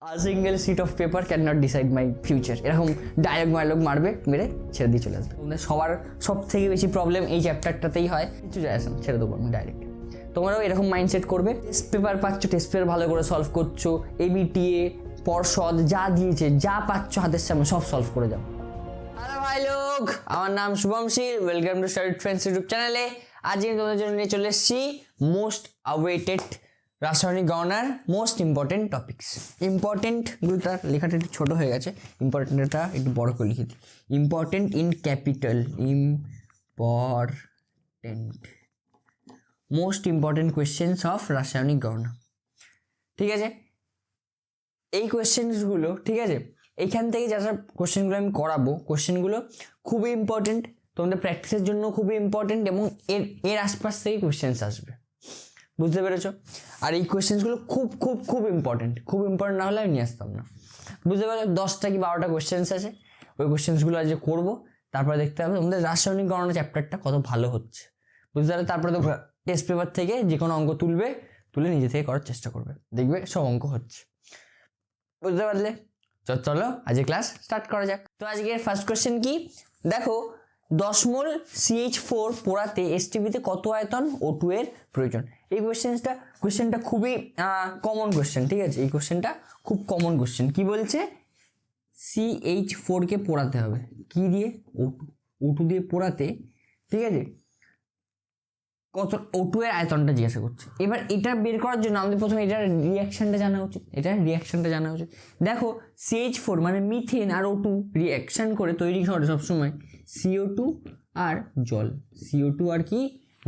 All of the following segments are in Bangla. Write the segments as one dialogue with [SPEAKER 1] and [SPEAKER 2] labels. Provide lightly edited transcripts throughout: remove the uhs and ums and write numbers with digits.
[SPEAKER 1] A single sheet of paper cannot decide my future, এরকম ডায়লগ মারবে, মেরে ছেড়ে দিয়ে চলে আসবে। তোমাদের সবার সব থেকে বেশি প্রবলেম এই চ্যাপ্টারটাতেই হয়, কিছু যায় আসে না, ছেড়ে দেবো আমি ডাইরেক্ট। তোমরাও এরকম মাইন্ডসেট করবে, টেস্ট পেপার পাচ্ছ, টেস্ট পেপার ভালো করে সলভ করছো, এবিটিএ পর্ষদ যা দিয়েছে, যা পাচ্ছ হাতের সামনে সব সলভ করে যাও। হ্যালো ভাই লোক, আমার নাম Shubham Shil, welcome to study friends YouTube চ্যানেলে। আজকে তোমাদের জন্য নিয়ে চলে এসেছি মোস্ট অ্যাওয়েটেড রাসায়নিক গণনার মোস্ট ইম্পর্টেন্ট টপিক্স। ইম্পর্টেন্টগুলোটা লেখাটা একটু ছোটো হয়ে গেছে, ইম্পর্টেন্টটা একটু বড় করে লিখে দিই। Important in capital, important most important questions of রাসায়নিক গণনা। ঠিক আছে, এই কোয়েশ্চেন্সগুলো, ঠিক আছে, এইখান থেকে যা যা কোয়েশ্চেনগুলো আমি করাবো, কোয়েশ্চেনগুলো খুবই ইম্পর্টেন্ট, তোমাদের প্র্যাকটিসের জন্য খুবই ইম্পর্টেন্ট, এবং এর আশপাশ থেকে কোয়েশ্চেন্স আসবে, বুঝতে পেরেছো? আর এই কোয়েশ্চেন্সগুলো খুব খুব খুব ইম্পর্টেন্ট, খুব ইম্পর্টেন্ট না হলে আমি নিয়ে আসতাম না, বুঝতে পারছো? 10টা কি 12টা কোয়েশ্চেন্স আছে, ওই কোয়েশ্চেন্সগুলো আজ করবো, তারপরে দেখতে হবে তোমাদের রাসায়নিক গণনা চ্যাপ্টারটা কত ভালো হচ্ছে, বুঝতে পারলে? তারপরে তো টেস্ট পেপার থেকে যে কোনো অঙ্ক তুলে নিজে থেকে করার চেষ্টা করবে, দেখবে সব অঙ্ক হচ্ছে, বুঝতে পারলে? চলো আজকে ক্লাস স্টার্ট করা যাক। তো আজকের ফার্স্ট কোয়েশ্চেন কি দেখো, 10 মোল CH4 পোড়াতে এসটিপিতে কত আয়তন O2 এর প্রয়োজন? এই কোয়েশ্চেনটা খুবই কমন কোয়েশ্চেন, ঠিক আছে? এই কোয়েশ্চেনটা খুব কমন কোয়েশ্চেন। কি বলছে? CH4 কে পোড়াতে হবে কি দিয়ে? O2 দিয়ে পোড়াতে, ঠিক আছে? কত O2 এর আয়তনটা জিজ্ঞাসা করছে। এবার এটা বের করার জন্য আমাদের প্রথমে এটার রিয়াকশনটা জানা উচিত। দেখো CH4 মানে মিথেন আর O2 রিয়াকশন করে তৈরি করে সবসময় CO2 আর জল, CO2 আর কি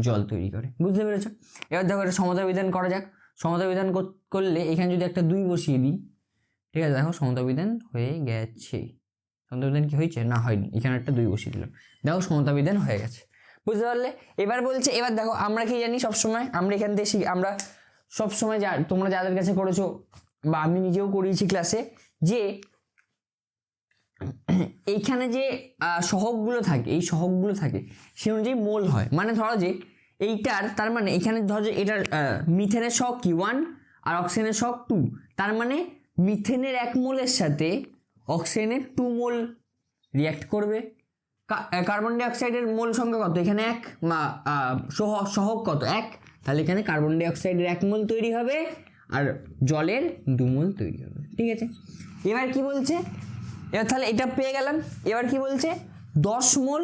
[SPEAKER 1] জল তৈরি করে, বুঝতে পেরেছো? এবার দেখো এটা সমতা বিধান করা যাক। সমতা বিধান করলে এখানে যদি একটা 2 বসিয়ে দিই, ঠিক আছে, দেখো সমতা বিধান হয়ে গেছে। সমতা বিধান কি হয়েছে? না, হয়নি, এখানে একটা 2 বসিয়ে দিলাম, দেখো সমতা বিধান হয়ে গেছে, বুঝতে পারলে? এবার বলছে, এবার দেখো আমরা কি জানি সবসময়, আমরা এখান থেকে আমরা সবসময় তোমরা যাদের কাছে করেছো বা আমি নিজেও করিয়েছি ক্লাসে, যে এইখানে যে সহগগুলো থাকে, এই সহগগুলো থাকে সে অনুযায়ী মোল হয়। মানে ধরো যে এইটার, তার মানে এখানে ধরো যে এটার মিথেনের সহগ কি 1 আর অক্সিজেনের সহগ 2, তার মানে মিথেনের 1 মোলের সাথে অক্সিজেনের 2 মোল রিঅ্যাক্ট করবে। কার্বন ডাই অক্সাইডের মোল সংখ্যা কত? এখানে 1, সহগ কত? 1, তাহলে এখানে কার্বন ডাই অক্সাইডের 1 মোল তৈরি হবে আর জলের 2 মোল তৈরি হবে, ঠিক আছে? এবার কি বলছে? এবার তাহলে এটা পেয়ে গেলাম। এবার কি বলছে? 10 মোল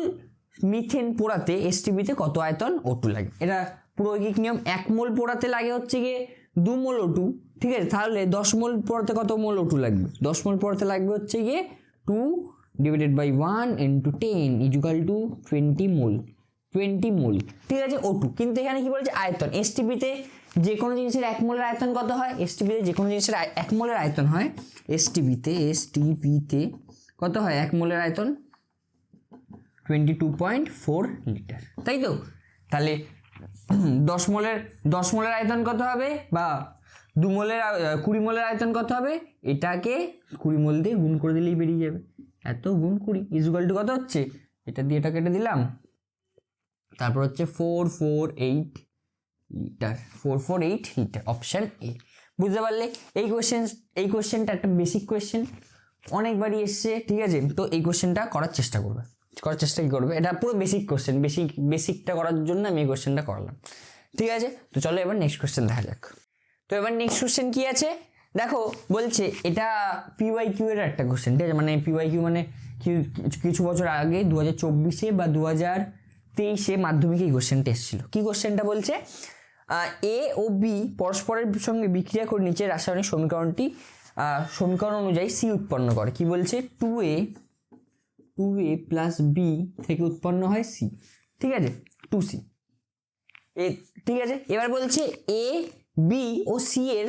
[SPEAKER 1] মিথেন পোড়াতে এসটিপিতে কত আয়তন O2 লাগে? এটা প্রায়োগিক নিয়ম। 1 মোল পোড়াতে লাগে হচ্ছে গিয়ে 2 মোল O2, ঠিক আছে? তাহলে 10 মোল পোড়াতে কত মোল O2 লাগবে? 10 মোল পোড়াতে লাগবে হচ্ছে গিয়ে 2 divided by 1 into 10 equal to 20 mole, 20 mole, ঠিক আছে, O2। কিন্তু এখানে কি বলেছে? আয়তন। এসটিপিতে যে কোনো জিনিসের 1 মোলের আয়তন কত হয়? এসটিপিতে যে কোনো জিনিসের 1 মোলের আয়তন হয়, এসটিপিতে কত হয়? 1 মোলের আয়তন 22.4 লিটার, তাই তো? তাহলে 10 মোলের আয়তন কত হবে? বা 20 মোলের আয়তন কত হবে? এটাকে 20 মোল দিয়ে গুণ করে দিলেই বেরিয়ে যাবে। এত গুণ 20 ইকুয়াল টু কত হচ্ছে? এটা দিয়ে এটা কেটে দিলাম, তারপর হচ্ছে 448 লিটার, 448 লিটার, অপশান এ। বুঝতে পারলে? এই কোয়েশ্চেনটা একটা বেসিক কোয়েশ্চেন, অনেকবারই এসছে, ঠিক আছে? তো এই কোয়েশ্চেনটা করার চেষ্টা কি করবে, এটা পুরো বেসিক কোয়েশ্চেন, বেসিকটা করার জন্য আমি এই কোয়েশ্চেনটা করলাম, ঠিক আছে? তো চলো এবার নেক্সট কোয়েশ্চেন দেখা যাক। তো এবার নেক্সট কোয়েশ্চেন কি আছে দেখো, বলছে এটা PYQ এর একটা কোয়েশ্চেন, ঠিক আছে? মানে PYQ মানে কিছু বছর আগে 2024-এ বা 2023-এ মাধ্যমিকে এই কোয়েশ্চেনটা এসেছিল। কি কোয়েশ্চেনটা বলছে? A ও B পরস্পরের সঙ্গে বিক্রিয়া করে নিচে রাসায়নিক সমীকরণ অনুযায়ী C উৎপন্ন করে। কি বলছে? 2A প্লাস B থেকে উৎপন্ন হয় C, ঠিক আছে, 2C, ঠিক আছে? এবার বলছে A, B ও C এর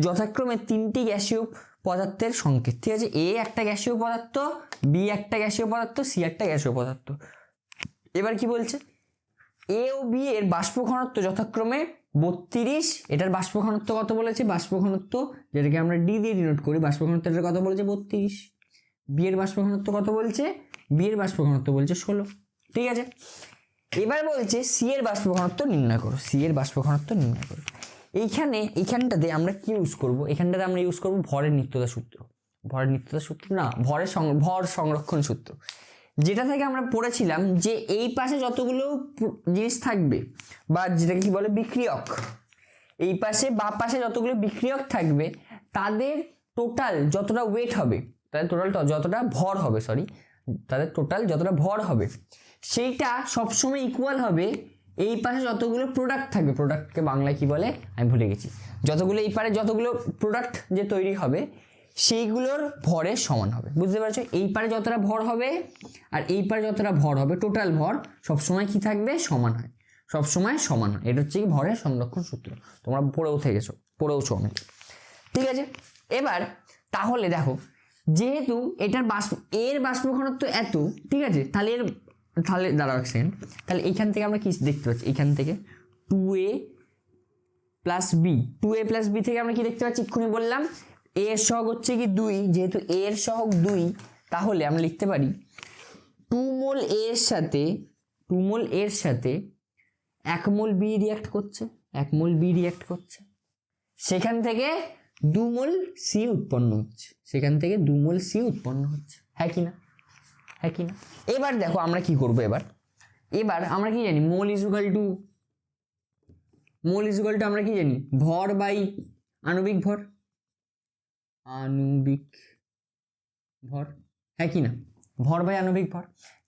[SPEAKER 1] যথাক্রমে 3টি গ্যাসীয় পদার্থের সংকেত, ঠিক আছে? A একটা গ্যাসীয় পদার্থ, B একটা গ্যাসীয় পদার্থ, C একটা গ্যাসীয় পদার্থ। এবার কি বলছে? A ও B এর বাষ্প ঘনত্ব যথাক্রমে 32, এটার বাষ্প ঘনত্ব কত বলেছে? বাষ্প ঘনত্ব যেটাকে আমরা D দিয়ে ডিনোট করি, বাষ্প ঘনত্বটা কত বলেছে? 32। B এর বাষ্প ঘনত্ব কত বলছে? B এর বাষ্প ঘনত্ব বলছে 16, ঠিক আছে? এবার বলছে C এর বাষ্প ঘনত্ব নির্ণয় করো, C এর বাষ্প ঘনত্ব নির্ণয় করো। এইখানটাতে আমরা কি ইউজ করব, এখানটাতে আমরা ইউজ করব ভরের নিত্যতা সূত্র। ভর সংরক্ষণ সূত্র, যেটা থেকে আমরা পড়েছিলাম যে এই পাশে যতগুলো জিনিস থাকবে বা যেটাকে কি বলে বিক্রিয়ক, এই পাশে বা পাশে যতগুলো বিক্রিয়ক থাকবে তাদের টোটাল যতটা ওয়েট হবে, তাদের টোটাল যতটা ভর হবে, তাদের টোটাল যতটা ভর হবে সেইটা সবসময় ইকুয়াল হবে এই পাশে যতগুলো প্রোডাক্ট থাকবে। প্রোডাক্টকে বাংলায় কি বলে আমি ভুলে গেছি। যতগুলো এই পারে যতগুলো প্রোডাক্ট যে তৈরি হবে সেইগুলোর ভরের সমান হবে। বুঝতে পারছো? এই পারে যতটা ভর হবে আর এই পারে যতটা ভর হবে, টোটাল ভর সবসময় কি থাকবে, সমান হয়, সবসময় সমান হয়। এটা হচ্ছে কি ভরের সংরক্ষণ সূত্র, তোমরা পড়েওছো অনেক। ঠিক আছে, এবার তাহলে দেখো, যেহেতু এটার এর বাষ্প ঘনত্ব এত, ঠিক আছে, তাহলে দাঁড়াও এক সেকেন্ড, তাহলে এইখান থেকে আমরা কি দেখতে পাচ্ছি, এইখান থেকে 2a প্লাস বি থেকে আমরা কি দেখতে পাচ্ছি, এক্ষুনি বললাম a এর সহগ হচ্ছে কি 2, যেহেতু a এর সহগ 2, তাহলে আমরা লিখতে পারি 2 মোল a এর সাথে 1 মোল b রিঅ্যাক্ট করছে, সেখান থেকে 2 মোল c উৎপন্ন হচ্ছে, হ্যাঁ কি না? এবার দেখো আমরা কি করব, এবার আমরা কি জানি, মোল ইজুকাল টু আমরা কি জানি, ভর বাই আণবিক ভর, হ্যাঁ কি না, ভর বাই আণবিক ভর।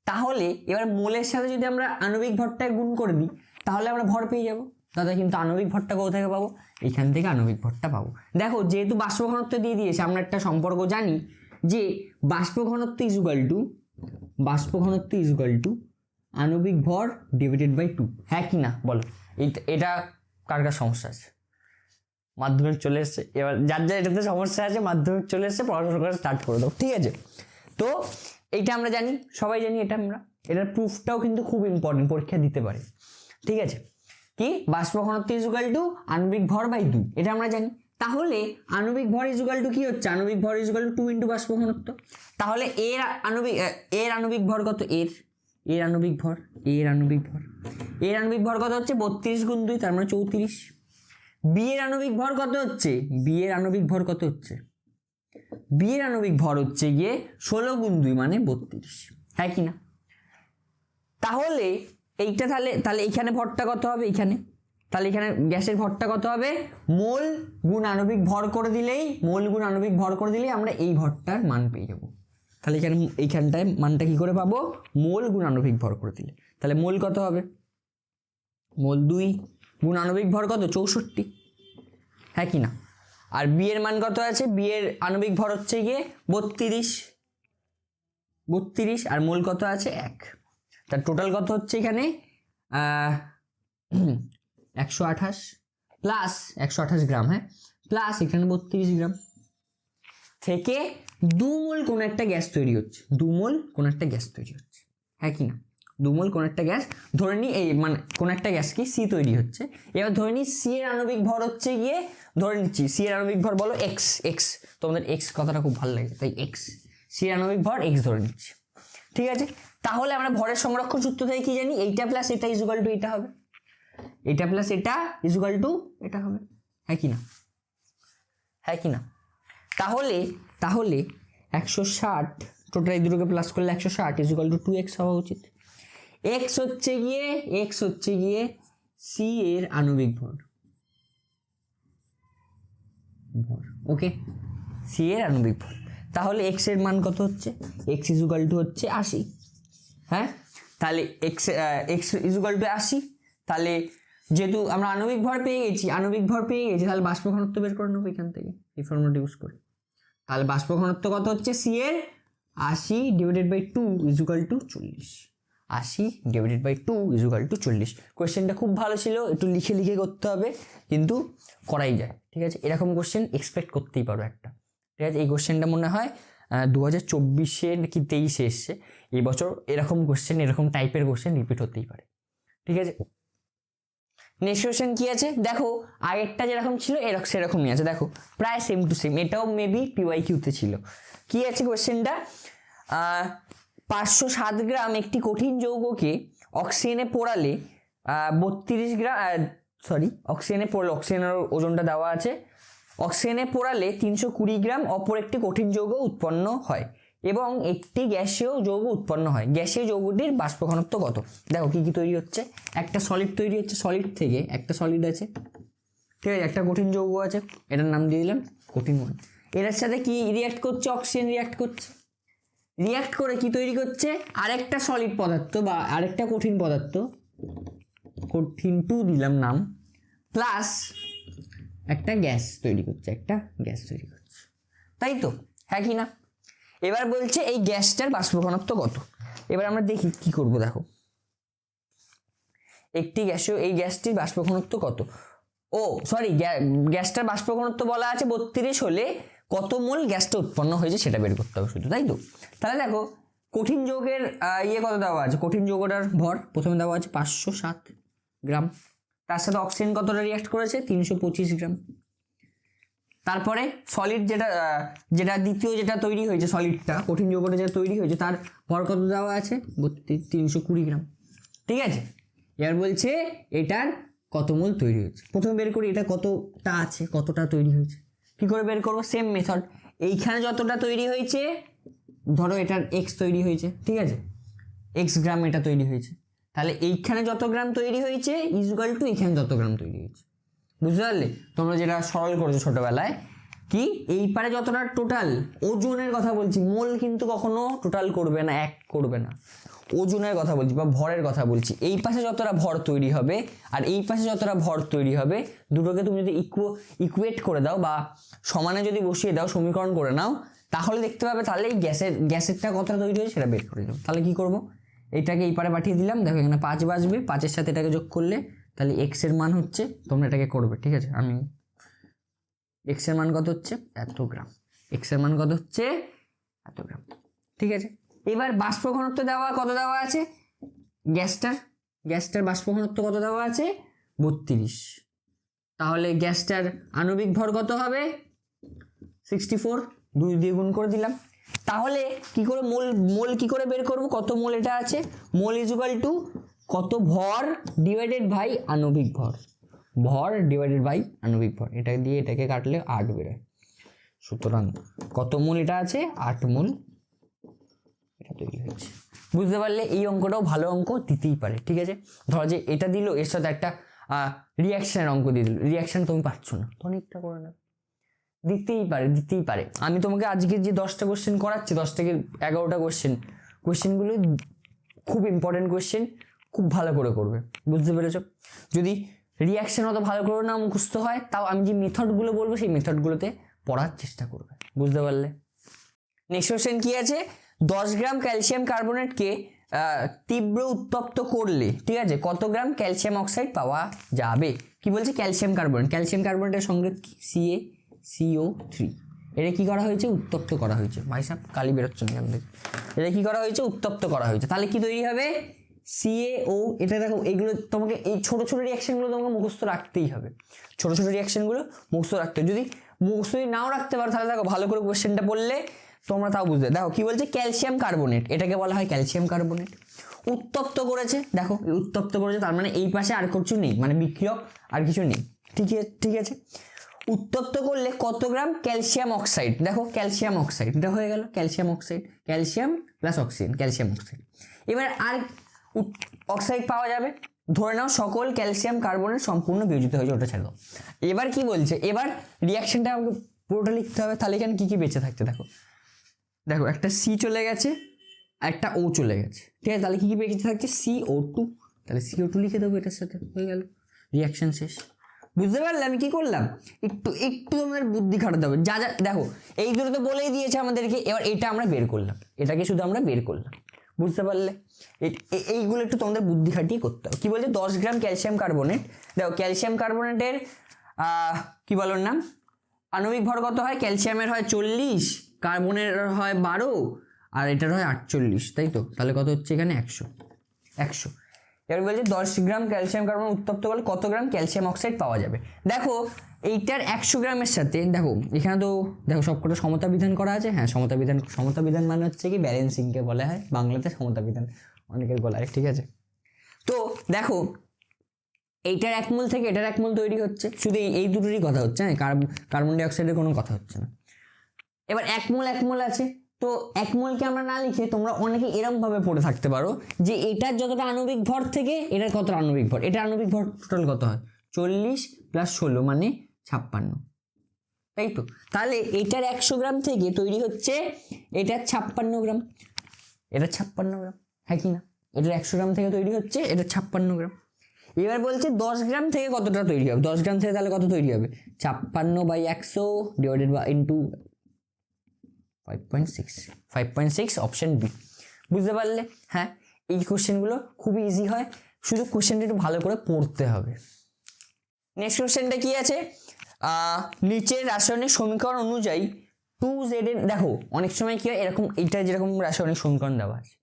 [SPEAKER 1] তাহলে এবার মোলের সাথে যদি আমরা আণবিক ভরটা গুণ করে দিই তাহলে আমরা ভর পেয়ে যাবো। দাদা কিন্তু আণবিক ভরটা কোথা থেকে পাবো, এখান থেকে আণবিক ভরটা পাবো। দেখো যেহেতু বাষ্প ঘনত্ব দিয়ে দিয়েছে, আমরা একটা সম্পর্ক জানি যে বাষ্প ঘনত্ব ইজুকাল টু আণবিক ভর ডিভাইডেড বাই 2, হ্যাঁ কি না বলো? এটা কার সমস্যা আছে? মাধ্যমিক চলে এসছে, এবার যার এটাতে সমস্যা আছে মাধ্যমিক চলে এসছে, পড়াশোনা করা স্টার্ট করে দাও। ঠিক আছে, তো এইটা আমরা জানি, সবাই জানি, এটার প্রুফটাও কিন্তু খুব ইম্পর্টেন্ট, পরীক্ষা দিতে পারে। ঠিক আছে, কি বাষ্প ঘনত্ব ইজুকাল টু আণবিক ভর বাই 2, এটা আমরা জানি। তাহলে আণবিক ভর ইজুকাল টু কি হচ্ছে, আণবিক ভর ইজুকাল টু 2 ইন্টু বাষ্প ঘনত্ব। তাহলে এর আণবিক ভর কত, এর আণবিক ভর কত হচ্ছে 32 গুণ 2, তার মানে 34। বি এর আণবিক ভর কত হচ্ছে, বি এর আণবিক ভর হচ্ছে গিয়ে 16 গুণ 2 মানে 32, হ্যাঁ কি না? তাহলে এইটা তাহলে এইখানে ভরটা কত হবে, তাহলে এখানে গ্যাসের ভরটা কত হবে, মোল গুণ আণবিক ভর করে দিলেই আমরা এই ভরটার মান পেয়ে যাবো। তাহলে এইখানটায় মানটা কি করে পাবো, মোল গুণ আণবিক ভর করে দিলে। তাহলে মোল কত হবে, মোল 2 গুণ আণবিক ভর কত 64, হ্যাঁ কি না? আর বি এর মান কত আছে, বি এর আণবিক ভর হচ্ছে গিয়ে 32 আর মোল কত আছে 1, তার টোটাল কত হচ্ছে এখানে 128 প্লাস 128 গ্রাম, হ্যাঁ, প্লাস এখানে 32 গ্রাম থেকে 2 মোল কোন একটা গ্যাস তৈরি হচ্ছে, হ্যাঁ কি না? 2 মোল কোন একটা গ্যাস ধরে নিই, এই মানে কোন একটা গ্যাস কি সি তৈরি হচ্ছে। এবার ধরে নিই সি এর আণবিক ভর হচ্ছে গিয়ে, ধরে নিচ্ছি সি এর আণবিক ভর বলো এক্স, তোমাদের এক্স কথাটা খুব ভালো লাগে তাই এক্স, সি এর আণবিক ভর এক্স ধরে নিচ্ছি। ঠিক আছে, তাহলে আমরা ভরের সংরক্ষণ সূত্র থেকে কি জানি, এইটা প্লাস এটা ইজুকাল টু এটা হবে, এটা প্লাস এটা ইজুকাল টু এটা হবে, হ্যাঁ কি না? তাহলে 160 টোটাল এই দুটোকে প্লাস করলে 160 ইজুকাল টু 2x হওয়া উচিত। এক্স হচ্ছে গিয়ে সি এর আণবিক ভর, ওকে, সি এর আণবিক ভর। তাহলে এক্স এর মান কত হচ্ছে, এক্স ইজুকাল টু হচ্ছে 80, হ্যাঁ, তাহলে এক্স ইজুকাল টু 80। তাহলে যেহেতু আমরা আণবিক ভর পেয়ে গেছি, তাহলে বাষ্প ঘনত্ব বের করে নেবো এখান থেকে এই ফর্মুলাটা ইউজ করে। তাহলে বাষ্প ঘনত্ব কত হচ্ছে, সি এর 80 divided by 2 equal to 40, 80 divided by 2 equal to 40। কোয়েশ্চেনটা খুব ভালো ছিল, একটু লিখে করতে হবে কিন্তু করাই যায়। ঠিক আছে, এরকম কোয়েশ্চেন এক্সপেক্ট করতেই পারো একটা। ঠিক আছে, এই কোয়েশ্চেনটা মনে হয় 2024 কি 23 এসছে, এই বছর এরকম টাইপের কোয়েশ্চেন রিপিট হতেই পারে। ঠিক আছে, নেক্সট কোয়েশ্চেন কি আছে দেখো, আগেরটা যেরকম ছিল সেরকমই আছে, দেখো প্রায় সেম টু সেম, এটাও মেবি PYQ-তে ছিল। কি আছে কোয়েশ্চেনটা, 507 গ্রাম একটি কঠিন যৌগকে অক্সিজেনে পোড়ালে 32 গ্রাম সরি অক্সিজেনে পড়লে অক্সিজেনের ওজনটা দেওয়া আছে। অক্সিজেনে পোড়ালে 320 গ্রাম অপর একটি কঠিন যৌগ উৎপন্ন হয় এবং একটি গ্যাসীয় যৌগ উৎপন্ন হয়। গ্যাসীয় যৌগটির বাষ্প ঘনত্ব কত? দেখো কি কি তৈরি হচ্ছে, একটা সলিড তৈরি হচ্ছে, সলিড থেকে একটা সলিড আছে, ঠিক আছে, একটা কঠিন যৌগ আছে, এটার নাম দিয়ে দিলাম কঠিন মন। এটার সাথে কি রিয়াক্ট করছে? অক্সিজেন রিয়াক্ট করছে, রিয়াক্ট করে কি তৈরি করছে? আরেকটা সলিড পদার্থ বা আরেকটা কঠিন পদার্থ, কঠিন 2 দিলাম নাম, প্লাস একটা গ্যাস তৈরি করছে, একটা গ্যাস তৈরি করছে, তাই তো? হ্যাঁ কি না? এবার বলছে এই গ্যাসটার বাষ্প ঘনত্ব কত। এবার আমরা দেখি কি করব। দেখো একটি গ্যাসীয়, এই গ্যাসটির বাষ্প ঘনত্ব কত? ও সরি, গ্যাসটার বাষ্প ঘনত্ব বলা আছে 32 হলে কত মোল গ্যাসটা উৎপন্ন হয়েছে সেটা বের করতে হবে শুধু, তাই তো? তাহলে দেখো কঠিন যৌগের কত দেওয়া আছে, কঠিন যৌগটার ভর প্রথমে দেওয়া আছে 507 গ্রাম, তার সাথে অক্সিজেন কতটা রিয়াক্ট করেছে? 325 গ্রাম। তারপরে সলিড যেটা যেটা দ্বিতীয় যেটা তৈরি হয়েছে, সলিডটা কঠিন যৌগটা যেটা তৈরি হয়েছে তার ভর কত দেওয়া আছে? 320 গ্রাম, ঠিক আছে। এবার বলছে এটার কত মোল তৈরি হয়েছে। প্রথমে বের করি এটা কতটা আছে, কতটা তৈরি হয়েছে। কি করে বের করবো? সেম মেথড, এইখানে যতটা তৈরি হয়েছে, ধরো এটার এক্স তৈরি হয়েছে, ঠিক আছে, এক্স গ্রাম এটা তৈরি হয়েছে, তাহলে এইখানে যত গ্রাম তৈরি হয়েছে ইজুয়াল টু এইখানে যত গ্রাম তৈরি হয়েছে। বুঝতে পারলে? তোমরা যেটা সরল করেছো ছোটবেলায়, কি এই পারে যতটা টোটাল ওজনের কথা বলছি, মোল কিন্তু কখনো টোটাল করবে না, এক করবে না, ওজনের কথা বলছি বা ভরের কথা বলছি। এই পাশে যতটা ভর তৈরি হবে আর এই পাশে যতটা ভর তৈরি হবে, দুটোকে তুমি যদি ইকুয়েট করে দাও বা সমানে যদি বসিয়ে দাও, সমীকরণ করে নাও, তাহলে দেখতে পাবে তাহলে এই গ্যাসেরটা কতটা তৈরি হয়েছে সেটা বের করে দাও। তাহলে কি করবো? এটাকে এই পারে পাঠিয়ে দিলাম, দেখো এখানে 5 বাজবে, 5-এর সাথে এটাকে যোগ করলে তাহলে এক্স এর মান হচ্ছে, তোমরা এটাকে করবে, ঠিক আছে, আমি এক্স এর মান কত হচ্ছে? এত গ্রাম। এক্স এর মান কত হচ্ছে? এত গ্রাম, ঠিক আছে। এবার বাষ্প ঘনত্ব দেওয়া কত দেওয়া আছে? গ্যাসটার বাষ্প ঘনত্ব কত দেওয়া আছে? 32। তাহলে গ্যাসটার আণবিক ভর কত হবে? 64, 2 দিয়ে গুণ করে দিলাম। তাহলে কি করে মোল কি করে বের করব? কত মোল এটা আছে? মোল ইজ ইকুয়াল টু কত ভর ডিভাইডেড বাই আণবিক ভর, ভর ডিভাইডেড বাই আণবিক ভর। এটা দিয়ে এটাকে কাটলে 8 বেরোয়। সুতরাং কত মোল এটা আছে? 8 মোল এটা তৈরি হয়েছে। বুঝতে পারলে? এই অঙ্কটাও ভালো অঙ্ক দিতেই পারে, ঠিক আছে। ধরো যে এটা দিল, এর সাথে একটা রিয়াকশনের অঙ্ক দিয়ে দিল, রিয়াকশন তুমি পাচ্ছ না, অনেকটা করে নেবে, দিতেই পারে। আমি তোমাকে আজকে যে 10টা কোশ্চেন করাচ্ছি, 10 থেকে 11টা কোশ্চেনগুলো খুব ইম্পর্টেন্ট কোশ্চেন, খুব ভালো করে করবে। বুঝতে পেরেছো? যদি রিয়াকশন অত ভালো করে না মুখস্থ হয়, তাও আমি যে মেথডগুলো বলবো সেই মেথডগুলোতে পড়ার চেষ্টা করবে। বুঝতে পারলে? নেক্সট কোশ্চেন কি আছে? 10 গ্রাম ক্যালসিয়াম কার্বনেটকে তীব্র উত্তপ্ত করলে, ঠিক আছে, কত গ্রাম ক্যালসিয়াম অক্সাইড পাওয়া যাবে? কি বলছে? ক্যালসিয়াম কার্বনেটের সঙ্গে CaCO3, এটা কি করা হয়েছে? উত্তপ্ত করা হয়েছে। ভাই সাহেব কালি বেরোচ্ছে না, এটা কি করা হয়েছে? উত্তপ্ত করা হয়েছে। তাহলে কি তৈরি হবে? CaO। এটা দেখো, এইগুলো তোমাকে, এই ছোট ছোট রিয়াকশনগুলো তোমাকে মুখস্থ রাখতেই হবে, ছোট ছোট রিয়াকশনগুলো মুখস্থ রাখতে হবে। যদি মুখস্থ নাও রাখতে পারো, তাহলে দেখো ভালো করে কোশ্চেনটা বললে তোমরা তাও বুঝবে। দেখো কি বলছে? ক্যালসিয়াম কার্বনেট, এটাকে বলা হয় ক্যালসিয়াম কার্বনেট। উত্তপ্ত করেছে, দেখো উত্তপ্ত করেছে, তার মানে এই পাশে আর কিছু নেই, মানে বিক্রিয়ক আর কিছু নেই, ঠিক আছে। উত্তপ্ত করলে কত গ্রাম ক্যালসিয়াম অক্সাইড? দেখো ক্যালসিয়াম অক্সাইড, এটা হয়ে গেল calcium oxide, calcium plus oxygen, calcium oxide. এবার আর অক্সাইড পাওয়া যাবে, ধরে নাও সকল ক্যালসিয়াম কার্বনেট সম্পূর্ণ বিয়োজিত হয়েছে, ওটা ছেড়ে দাও। এবার কি বলছে? এবার রিয়াকশনটা আমাকে পুরোটা লিখতে হবে। তাহলে এখানে কি কি বেঁচে থাকছে? দেখো একটা C চলে গেছে আর একটা O চলে গেছে, ঠিক আছে। তাহলে কি কি বেঁচে থাকছে? CO2, তাহলে CO2 লিখে দেবো এটার সাথে, হয়ে গেল, রিয়াকশন শেষ। বুঝতে পারলে আমি কি করলাম? একটু তোমাদের বুদ্ধি খাটাতে হবে। যা দেখো এই দুটো তো বলেই দিয়েছে আমাদেরকে, এবার এটা আমরা বের করলাম, এটাকে শুধু আমরা বের করলাম। বুঝতে পারলে? এইগুলো একটু তোমাদের বুদ্ধি খাটিয়ে করতে হবে। কি বলছে? 10 গ্রাম ক্যালসিয়াম কার্বনেট, দেখো ক্যালসিয়াম কার্বনেটের কি বলার নাম, আণবিক ভর কত হয়? ক্যালসিয়ামের হয় 40, কার্বনের হয় 12 আর এটার হয় 48, তাই তো? তাহলে কত হচ্ছে এখানে? 100। এবার বলছে 10 গ্রাম ক্যালসিয়াম কার্বন উত্তপ্ত করলে কত গ্রাম ক্যালসিয়াম অক্সাইড পাওয়া যাবে? দেখো এইটার 100 গ্রামের সাথে, দেখো এখানে তো দেখো সবকটা সমতা বিধান করা আছে। হ্যাঁ, সমতা বিধান মানে হচ্ছে কি? ব্যালেন্সিংকে বলা হয় বাংলাতে সমতা বিধান, অনেকের বলা হয়, ঠিক আছে। তো দেখো এইটার 1 মোল থেকে এটার 1 মোল তৈরি হচ্ছে, শুধু এই দুটোরই কথা হচ্ছে, হ্যাঁ, কার্বন ডাই অক্সাইডের কোনো কথা হচ্ছে না। এবার 1 মোল আছে, তো 1 মোলকে আমরা না লিখে তোমরা অনেকে এরকম ভাবে পড়ে থাকতে পারো যে এটার যতটা আণবিক ভর থেকে এটার কতটা আণবিক ভর, এটা আণবিক ভর টোটাল কত হয়, 40 + 16 মানে 56, তাই তো? তাহলে এটার 100 গ্রাম থেকে তৈরি হচ্ছে এটার 56 গ্রাম, এটা 56 গ্রাম, হ্যাঁ কি না? এটার 100 গ্রাম থেকে তৈরি হচ্ছে এটা 56 গ্রাম। এবার বলছে 10 গ্রাম থেকে কতটা তৈরি হবে, 10 গ্রাম থেকে তাহলে কত তৈরি হবে, 56/100 divided by into 5.6 option B. বুঝতে পারলে? হ্যাঁ, এই কোশ্চেনগুলো খুবই ইজি হয়, শুধু কোশ্চেনটা একটু ভালো করে পড়তে হবে। নেক্সট কোশ্চেনটা কি আছে, নিচের রাসায়নিক সমীকরণ অনুযায়ী 2Z এর, দেখো অনেক সময় কি হয় এরকম, এইটা যেরকম রাসায়নিক সমীকরণ দেওয়া আছে,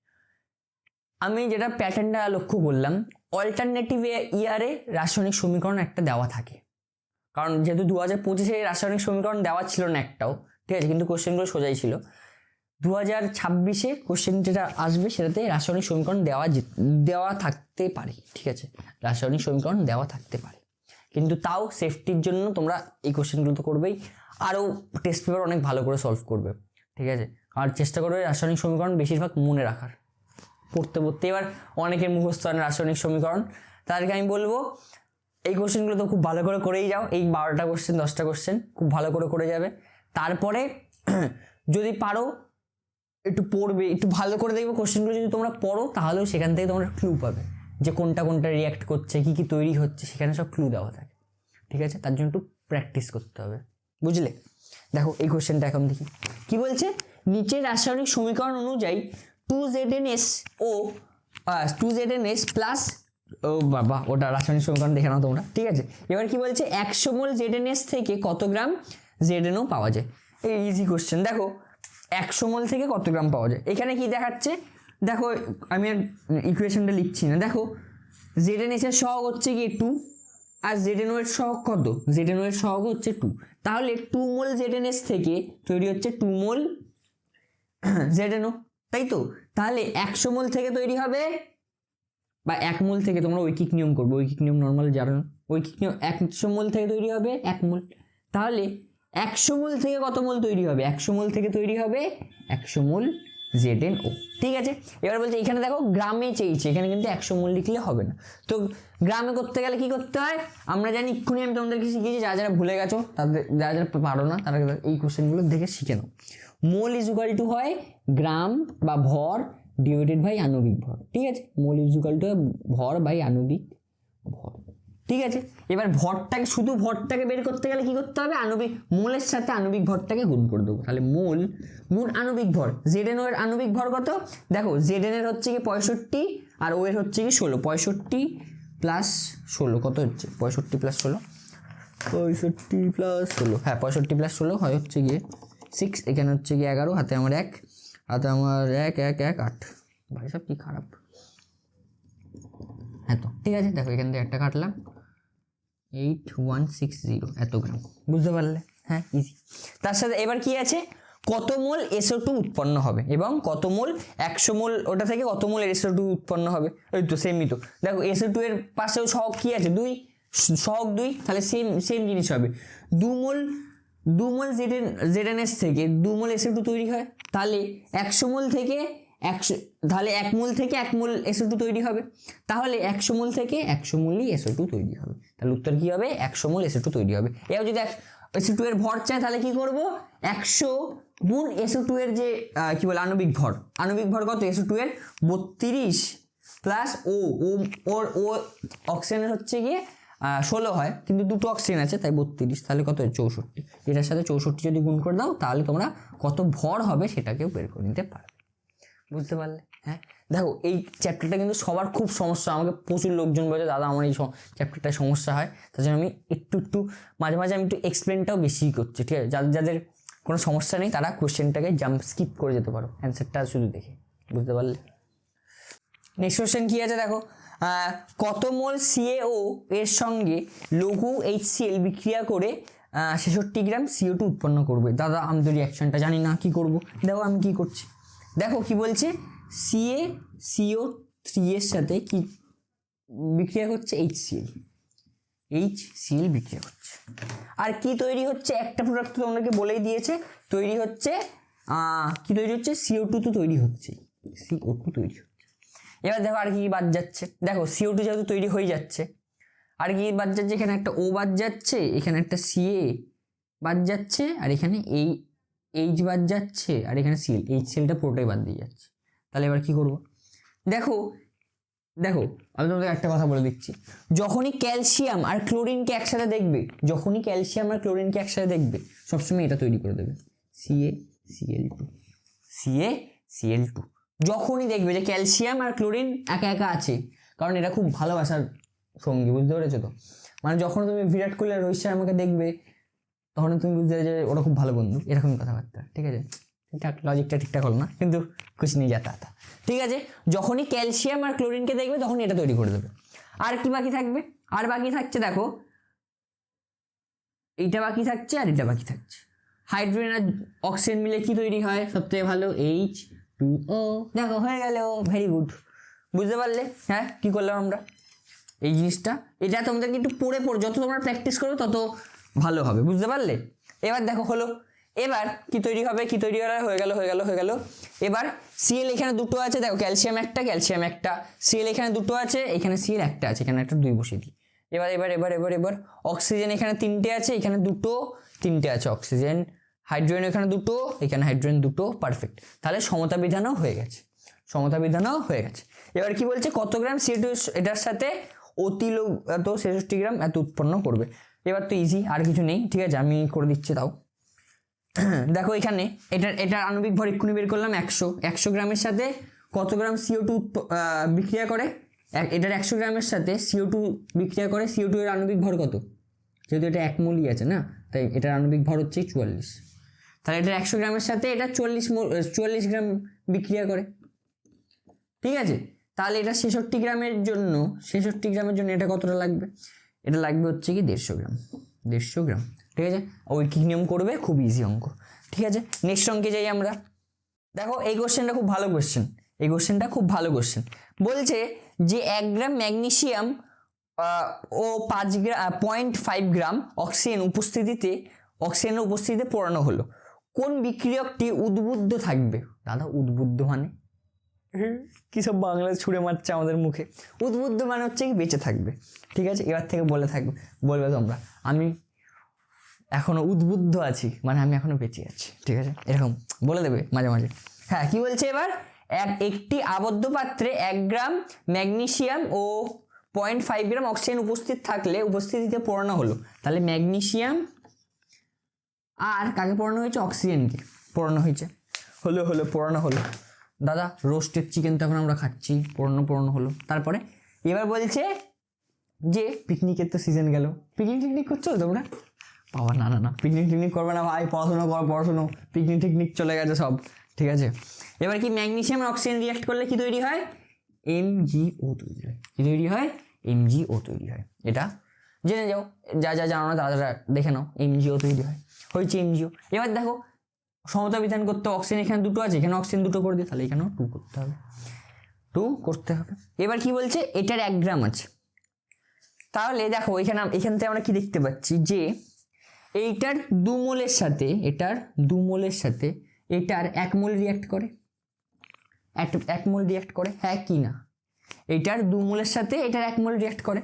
[SPEAKER 1] আমি যেটা প্যাটার্নটা লক্ষ্য করলাম, অল্টারনেটিভ ইয়ারে রাসায়নিক সমীকরণ একটা দেওয়া থাকে, কারণ যেহেতু 2025-এ রাসায়নিক সমীকরণ দেওয়া ছিল না একটাও, ঠিক আছে, কিন্তু কোশ্চেনগুলো সোজাই ছিল। 2026-এ কোশ্চেন যেটা আসবে সেটাতে রাসায়নিক সমীকরণ দেওয়া থাকতে পারে, ঠিক আছে, রাসায়নিক সমীকরণ দেওয়া থাকতে পারে, কিন্তু তাও সেফটির জন্য তোমরা এই কোশ্চেনগুলো তো করবেই, আরও টেস্ট পেপার অনেক ভালো করে সলভ করবে, ঠিক আছে, আর চেষ্টা করবে রাসায়নিক সমীকরণ বেশিরভাগ মনে রাখার, পড়তে পড়তে। এবার অনেকের মুখস্থ হয় না রাসায়নিক সমীকরণ, তাদেরকে আমি বলবো এই কোশ্চেনগুলো তো খুব ভালো করে করেই যাও, এই 12টা কোশ্চেন 10টা কোশ্চেন খুব ভালো করে যাবে, তারপরে যদি পারো একটু পড়বে, একটু ভালো করে দেখবে কোশ্চেনগুলো, যদি তোমরা পড়ো তাহলেও সেখান থেকে তোমরা ক্লু পাবে যে কোনটা রিয়াক্ট করছে, কি কি তৈরি হচ্ছে, সেখানে সব ক্লু দেওয়া থাকে, ঠিক আছে, তার জন্য একটু প্র্যাকটিস করতে হবে, বুঝলে? দেখো এই কোশ্চেনটা এখন দেখি কি বলছে, নিচের রাসায়নিক সমীকরণ অনুযায়ী 2ZnS প্লাস, ও বাবা ওটা রাসায়নিক সমীকরণ দেখে নাও তোমরা, ঠিক আছে। এবার কি বলছে, 100 মোল ZnS থেকে কত গ্রাম ZnO পাওয়া যায়, এই ইজি কোশ্চেন। দেখো 100 মোল থেকে কত গ্রাম পাওয়া যায়, এখানে কি দেখাচ্ছে, দেখো আমি আর ইকুয়েশনটা লিখছি না, দেখো ZnS এর সহগ হচ্ছে কি 2, আর ZnO এর সহগ কত, ZnO এর সহগ হচ্ছে 2, তাহলে 2 মোল ZnS থেকে তৈরি হচ্ছে 2 মোল ZnO, তাই তো? তাহলে 100 মোল থেকে তৈরি হবে, বা 1 মোল থেকে, তোমরা ঐকিক নিয়ম করবে, ঐকিক নিয়ম নর্মাল জানো, ঐকিক নিয়ম 100 মোল থেকে তৈরি হবে 1 মোল, তাহলে 100 মোল থেকে কত মোল তৈরি হবে, 100 মোল থেকে তৈরি হবে 100 মোল ZnO, ঠিক আছে। এবার বলছে এখানে দেখো গ্রামে চেয়েছে, এখানে কিন্তু 100 মোল লিখলে হবে না, তো গ্রামে করতে গেলে কি করতে হয় আমরা জানি, এক্ষুনি আমি তোমাদেরকে শিখিয়েছি, যারা ভুলে গেছো তাদের, যারা পারো না তারা এই কোশ্চেনগুলো দেখে শিখে নাও। মোল ইজ ইকুয়াল টু হয় গ্রাম বা ভর ডিভাইডেড বাই আণবিক ভর, ঠিক আছে, মোল ইজ ইকুয়াল টু ভর বাই আণবিক ভর, ঠিক আছে। এবার ভরটাকে, শুধু ভরটাকে বের করতে গেলে কি করতে হবে, আণবিক মোলের সাথে আণবিক ভরটাকে গুণ করে দেবো, তাহলে মোল গুণ আণবিক ভর। ZnO এর আণবিক ভর কত, দেখো Zn এর হচ্ছে কি 65 আর O এর হচ্ছে কি 16, 65 + 16 কত হচ্ছে, 65 + 16, 65 + 16, হ্যাঁ 65 + 16 হয় হচ্ছে গিয়ে 6, এখানে হচ্ছে গিয়ে 11, হাতে আমার 1, হাতে আমার 1 1 1 8, ভাই সব কি খারাপ, হ্যাঁ তো ঠিক আছে, দেখো এখান থেকে একটা কাটলাম, 8160 এত গ্রাম, বুঝতে পারলে? হ্যাঁ ইজি। তার সাথে এবার কি আছে, কত মোল SO2 উৎপন্ন হবে, এবং কত মোল 100 মোল ওটা থেকে কত মোল SO2 উৎপন্ন হবে, ওই তো সেমই তো, দেখো SO2 এর পাশেও সহগ কি আছে 2, সহগ 2, তাহলে সেম জিনিস হবে, 2 মোল ZnS থেকে 2 মোল SO2 তৈরি হয়, তাহলে 100 মোল থেকে 100, তাহলে 1 মোল থেকে 1 মোল SO2 তৈরি হবে, তাহলে 100 মোল থেকে 100 মোলই SO2 তৈরি হবে, তাহলে উত্তর কি হবে, 100 মোল SO2 তৈরি হবে। এবার যদি SO2 এর ভর চাই তাহলে কি করব, 100 গুণ SO2 এর যে কি বলে আণবিক ভর কত, SO2 এর 32 প্লাস ও অক্সিজেনের হচ্ছে গিয়ে 16 হয়, কিন্তু দুটো অক্সিজেন আছে তাই 32, তাহলে কত 64, এটার সাথে 64 যদি গুণ করে দাও তাহলে তোমরা কত ভর হবে সেটাকেও বের করে নিতে পারবে, বুঝতে পারলে? হ্যাঁ দেখো এই চ্যাপ্টারটা কিন্তু সবার খুব সমস্যা, আমাকে প্রচুর লোকজন বলে দাদা আমার এই চ্যাপ্টারটায় সমস্যা হয়, তার জন্য আমি একটু মাঝে মাঝে আমি একটু এক্সপ্লেনটাও বেশি করছি, ঠিক আছে, যাদের কোনো সমস্যা নেই তারা কোশ্চেনটাকে স্কিপ করে যেতে পারো, অ্যান্সারটা শুধু দেখে, বুঝতে পারলে? নেক্সট কোশ্চেন কি আছে দেখো, কত মোল CaO এর সঙ্গে লঘু HCl বিক্রিয়া করে 66 গ্রাম CO2 উৎপন্ন করবে, দাদা আমি তো রিয়াকশনটা জানি না কি করব, দেখো আমি কি করছি, দেখো কি বলছে, CaCO3 এর সাথে কি বিক্রিয়া করছে HCl, HCl বিক্রিয়া করছে। আর কি তৈরি হচ্ছে, একটা প্রোডাক্ট তো তোমাদেরকে বলেই দিয়েছে, তৈরি হচ্ছে কি তৈরি হচ্ছে, CO2 তো তৈরি হচ্ছে, CO2 তৈরি হচ্ছে। এবার দেখো আর কি বাদ যাচ্ছে, দেখো CO2 যেহেতু তৈরি হয়ে যাচ্ছে, আর কি বাদ যাচ্ছে, এখানে একটা O বাদ যাচ্ছে, এখানে একটা Ca বাদ যাচ্ছে, আর এখানে এই H বাদ যাচ্ছে, আর এখানে Cl, HClটা পুরোটাই বাদ দিয়ে যাচ্ছে। তাহলে এবার কি করব, দেখো দেখো আমি তোমাদের একটা কথা বলে দিচ্ছি, যখনই ক্যালসিয়াম আর ক্লোরিনকে একসাথে দেখবে, যখনই ক্যালসিয়াম আর ক্লোরিনকে একসাথে দেখবে, সবসময় এটা তৈরি করে দেবে, CaCl2, CaCl2। যখনই দেখবে যে ক্যালসিয়াম আর ক্লোরিন একা একা আছে, কারণ এটা খুব ভালোবাসার সঙ্গী, বুঝতে পেরেছো তো? মানে যখন তুমি বিরাট কোহলি আর রোহিত শর্মাকে দেখবে, তখন তুমি বুঝতে পারবে যে ওরা খুব ভালো বন্ধু, এরকমই কথাবার্তা, ঠিক আছে? ঠিকঠাক লজিকটা ঠিকঠাক হলো না, কিন্তু কুছ নেই যাতা তা, ঠিক আছে? যখনই ক্যালসিয়াম আর ক্লোরিনকে দেখবে, তখনই এটা তৈরি করে দেবে। আর কি বাকি থাকবে, আর বাকি থাকছে দেখো, এইটা বাকি থাকছে আর এটা বাকি থাকছে। হাইড্রোজেন আর অক্সিজেন মিলে কি তৈরি হয় সবথেকে ভালো, H2O। দেখো হয়ে গেল, ভেরি গুড, বুঝতে পারলে? হ্যাঁ, কি করলাম আমরা এই জিনিসটা, এটা তোমাদেরকে একটু পড়ে যত তোমরা প্র্যাকটিস করো তত ভালো হবে, বুঝতে পারলে? এবার দেখো হলো, এবার কি তৈরি হবে, কি তৈরি হয়ে গেল। এবার Cl এখানে দুটো আছে, দেখো ক্যালসিয়াম একটা, Cl এখানে দুটো আছে, এখানে Cl একটা আছে, এখানে একটা 2 বসিয়ে দিই। এবার অক্সিজেন এখানে 3টে আছে, এখানে 3টে আছে অক্সিজেন, হাইড্রোজেন এখানে 2টো, এখানে হাইড্রোজেন 2টো, পারফেক্ট। তাহলে সমতা বিধানও হয়ে গেছে, এবার কি বলছে, কত গ্রাম CO2 এটার সাথে অতি লৌহ এত 66 গ্রাম এত উৎপন্ন করবে। এবার তো ইজি, আর কিছু নেই, ঠিক আছে? আমি করে দিচ্ছি তাও। দেখো এখানে এটার আণবিক ভর এক্ষুনি বের করলাম, 100 গ্রামের সাথে কত গ্রাম CO2 বিক্রিয়া করে, এটার 100 গ্রামের সাথে CO2 বিক্রিয়া করে, CO2 এর আণবিক ভর কত, যেহেতু এটা 1 মোলই আছে না, তাই এটার আণবিক ভর হচ্ছে 44। তাহলে এটার 100 গ্রামের সাথে এটা 44 গ্রাম বিক্রিয়া করে, ঠিক আছে? তাহলে এটা 66 গ্রামের জন্য এটা কতটা লাগবে, এটা লাগবে হচ্ছে কি 150 গ্রাম, ঠিক আছে? ঐকিক নিয়ম করবে, খুব ইজি অঙ্ক, ঠিক আছে? নেক্সট অঙ্কে যাই আমরা। দেখো এই কোশ্চেনটা খুব ভালো কোশ্চেন, বলছে যে 1 গ্রাম ম্যাগনেসিয়াম ও 0.5 গ্রাম অক্সিজেনের উপস্থিতিতে পোড়ানো হলো, কোন বিক্রিয়কটি উদ্বুদ্ধ থাকবে? দাদা উদ্বুদ্ধ মানে কি সব বাংলা ছুঁড়ে মারছে আমাদের মুখে, উদ্বুদ্ধ মানে হচ্ছে কি বেঁচে থাকবে, ঠিক আছে? এবার থেকে বলবে তোমরা, আমি এখনো উদ্বুদ্ধ আছি, মানে আমি এখনো বেঁচে আছি, ঠিক আছে? এরকম বলে দেবে মাঝে মাঝে। হ্যাঁ, কি বলছে এবার, একটি আবদ্ধ পাত্রে 1 গ্রাম ম্যাগনেসিয়াম ও 0.5 গ্রাম অক্সিজেন উপস্থিতিতে পোড়ানো হলো। তাহলে ম্যাগনেসিয়াম আর কাকে পোড়ানো হয়েছে, অক্সিজেনকে পোড়ানো হয়েছে, পোড়ানো হলো। দাদা রোস্টেড চিকেন তখন আমরা খাচ্ছি, পোড়ানো হলো। তারপরে এবার বলছে যে পিকনিকের তো সিজন গেল, পিকনিক করছো তোমরা? বাবা না পিকনিক করবে না ভাই, পড়াশোনা, পিকনিক চলে গেছে সব, ঠিক আছে? এবার কি ম্যাগনেসিয়াম আর অক্সিজেন রিঅ্যাক্ট করলে কি তৈরি হয়, MgO তৈরি হয়। কি তৈরি হয়, MgO তৈরি হয়। এটা জেনে যাও, যা জানো না তারা দেখে নাও, MgO তৈরি হয়, হয়েছে MgO। এবার দেখো সমতা বিধান করতে, অক্সিজেন এখানে 2টো আছে, এখানে অক্সিজেন 2টো করে দিই, তাহলে এখানেও 2 করতে হবে। এবার কি বলছে, এটার 1 গ্রাম আছে, তাহলে দেখো এখান থেকে আমরা কি দেখতে পাচ্ছি, যে এইটার 2 মোলের সাথে এটার 1 মোল রিঅ্যাক্ট করে, 1 মোল রিঅ্যাক্ট করে, হ্যাঁ কি না? এটার 2 মোলের সাথে এটার 1 মোল রিঅ্যাক্ট করে,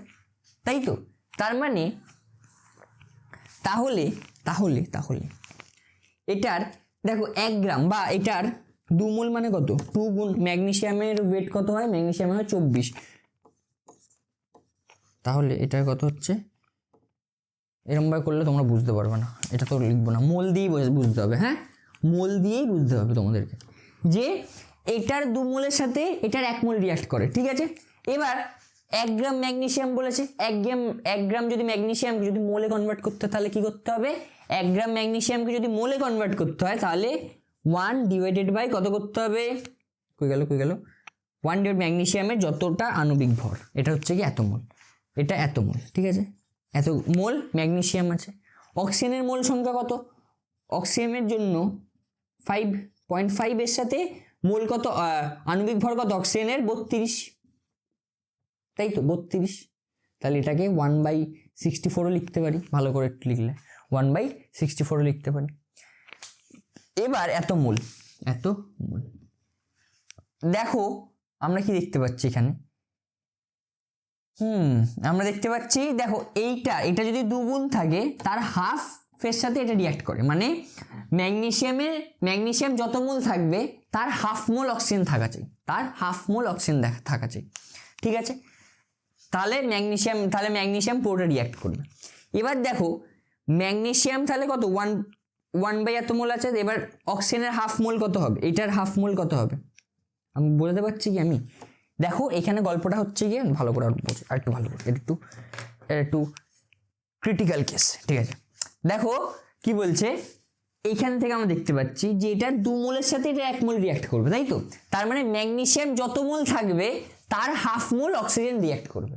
[SPEAKER 1] তাই তো? তার মানে তাহলে এটার দেখো 1 গ্রাম বা এটার 2 মোল মানে কত, 2 গুণ ম্যাগনেসিয়ামের ওয়েট কত হয়, ম্যাগনেসিয়াম হয় 24, তাহলে এটার কত হচ্ছে, এরকম ভাবে করলে তোমরা বুঝতে পারবে না, এটা তো লিখবো না, মোল দিয়েই বুঝতে হবে। হ্যাঁ, মোল দিয়েই বুঝতে হবে তোমাদেরকে, যে এটার 2 মোলের সাথে এটার 1 মোল রিঅ্যাক্ট করে, ঠিক আছে? এবার 1 গ্রাম ম্যাগনেসিয়াম বলেছে, 1 গ্রাম যদি ম্যাগনেসিয়ামকে যদি মোলে কনভার্ট করতে হয়, তাহলে কি করতে হবে, 1 গ্রাম ম্যাগনেসিয়ামকে যদি মোলে কনভার্ট করতে হয়, তাহলে 1 ডিভাইডেড বাই কত করতে হবে, কই গেল 1 ডিভাইড ম্যাগনেসিয়ামের যতটা আণবিক ভর, এটা হচ্ছে কি এত মোল, এটা এত মোল, ঠিক আছে? এত মোল ম্যাগনেসিয়াম আছে। অক্সিজেনের মোল সংখ্যা কত, অক্সিজেনের জন্য 5.5 এর সাথে মোল কত, আণবিক ভর কত অক্সিজেনের, 32, তাই তো 32। তাহলে এটাকে 1/6 64ও লিখতে পারি, ভালো করে একটু লিখলে 1/64ও লিখতে পারি। এবার এত মোল, দেখো আমরা কি দেখতে পাচ্ছি এখানে, আমরা দেখতে পাচ্ছি দেখো এটা যদি দুগুণ থাকে তার হাফ এর সাথে এটা রিয়াক্ট করে, মানে ম্যাগনেসিয়াম যত মোল থাকবে তার হাফ মোল অক্সিজেন থাকা চাই, থাকা চাই, ঠিক আছে। তাহলে ম্যাগনেসিয়াম পুরোটা রিয়াক্ট করবে। এবার দেখো ম্যাগনেসিয়াম তাহলে কত 1/, এত মোল আছে, এবার অক্সিজেনের হাফ মোল কত হবে, এটার হাফ মোল কত হবে আমি বলতে পারছি কি আমি, দেখো এখানে গল্পটা হচ্ছে গিয়ে ভালো করে আরেকটু ভালো করে, একটু ক্রিটিক্যাল কেস, ঠিক আছে। দেখো কি বলছে, এইখান থেকে আমরা দেখতে পাচ্ছি যে এটা 2 মোলের সাথে এটা 1 মোল রিয়াক্ট করবে, তাই তো। তার মানে ম্যাগনেসিয়াম যত মোল থাকবে তার হাফ মোল অক্সিজেন রিয়াক্ট করবে।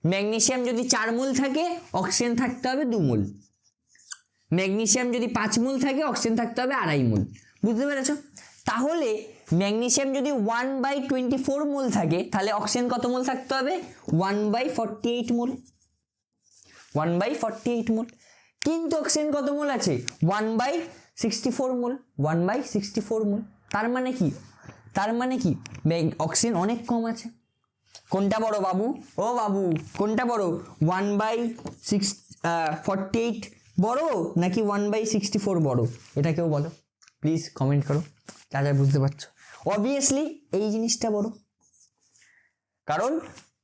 [SPEAKER 1] ম্যাগনেসিয়াম যদি 4 মোল থাকে অক্সিজেন থাকতে হবে 2 মোল, ম্যাগনেসিয়াম যদি 5 মোল থাকে অক্সিজেন থাকতে হবে 2.5 মোল, বুঝতে পেরেছো? তাহলে ম্যাগনেসিয়াম যদি 1/24 মোল থাকে তাহলে অক্সিজেন কত মোল থাকতে হবে 1/48 মোল, 1/48 মোল। কিন্তু অক্সিজেন কত মোল আছে 1/64 মোল, 1/64 মোল। তার মানে কি অক্সিজেন অনেক কম আছে। কোনটা বড় বাবু, ও বাবু কোনটা বড়, 1/48 বড় নাকি 1/64 বড়, এটা কেউ বলো প্লিজ, কমেন্ট করো যা যা বুঝতে পারছো। অবভিয়াসলি এই জিনিসটা বড়, কারণ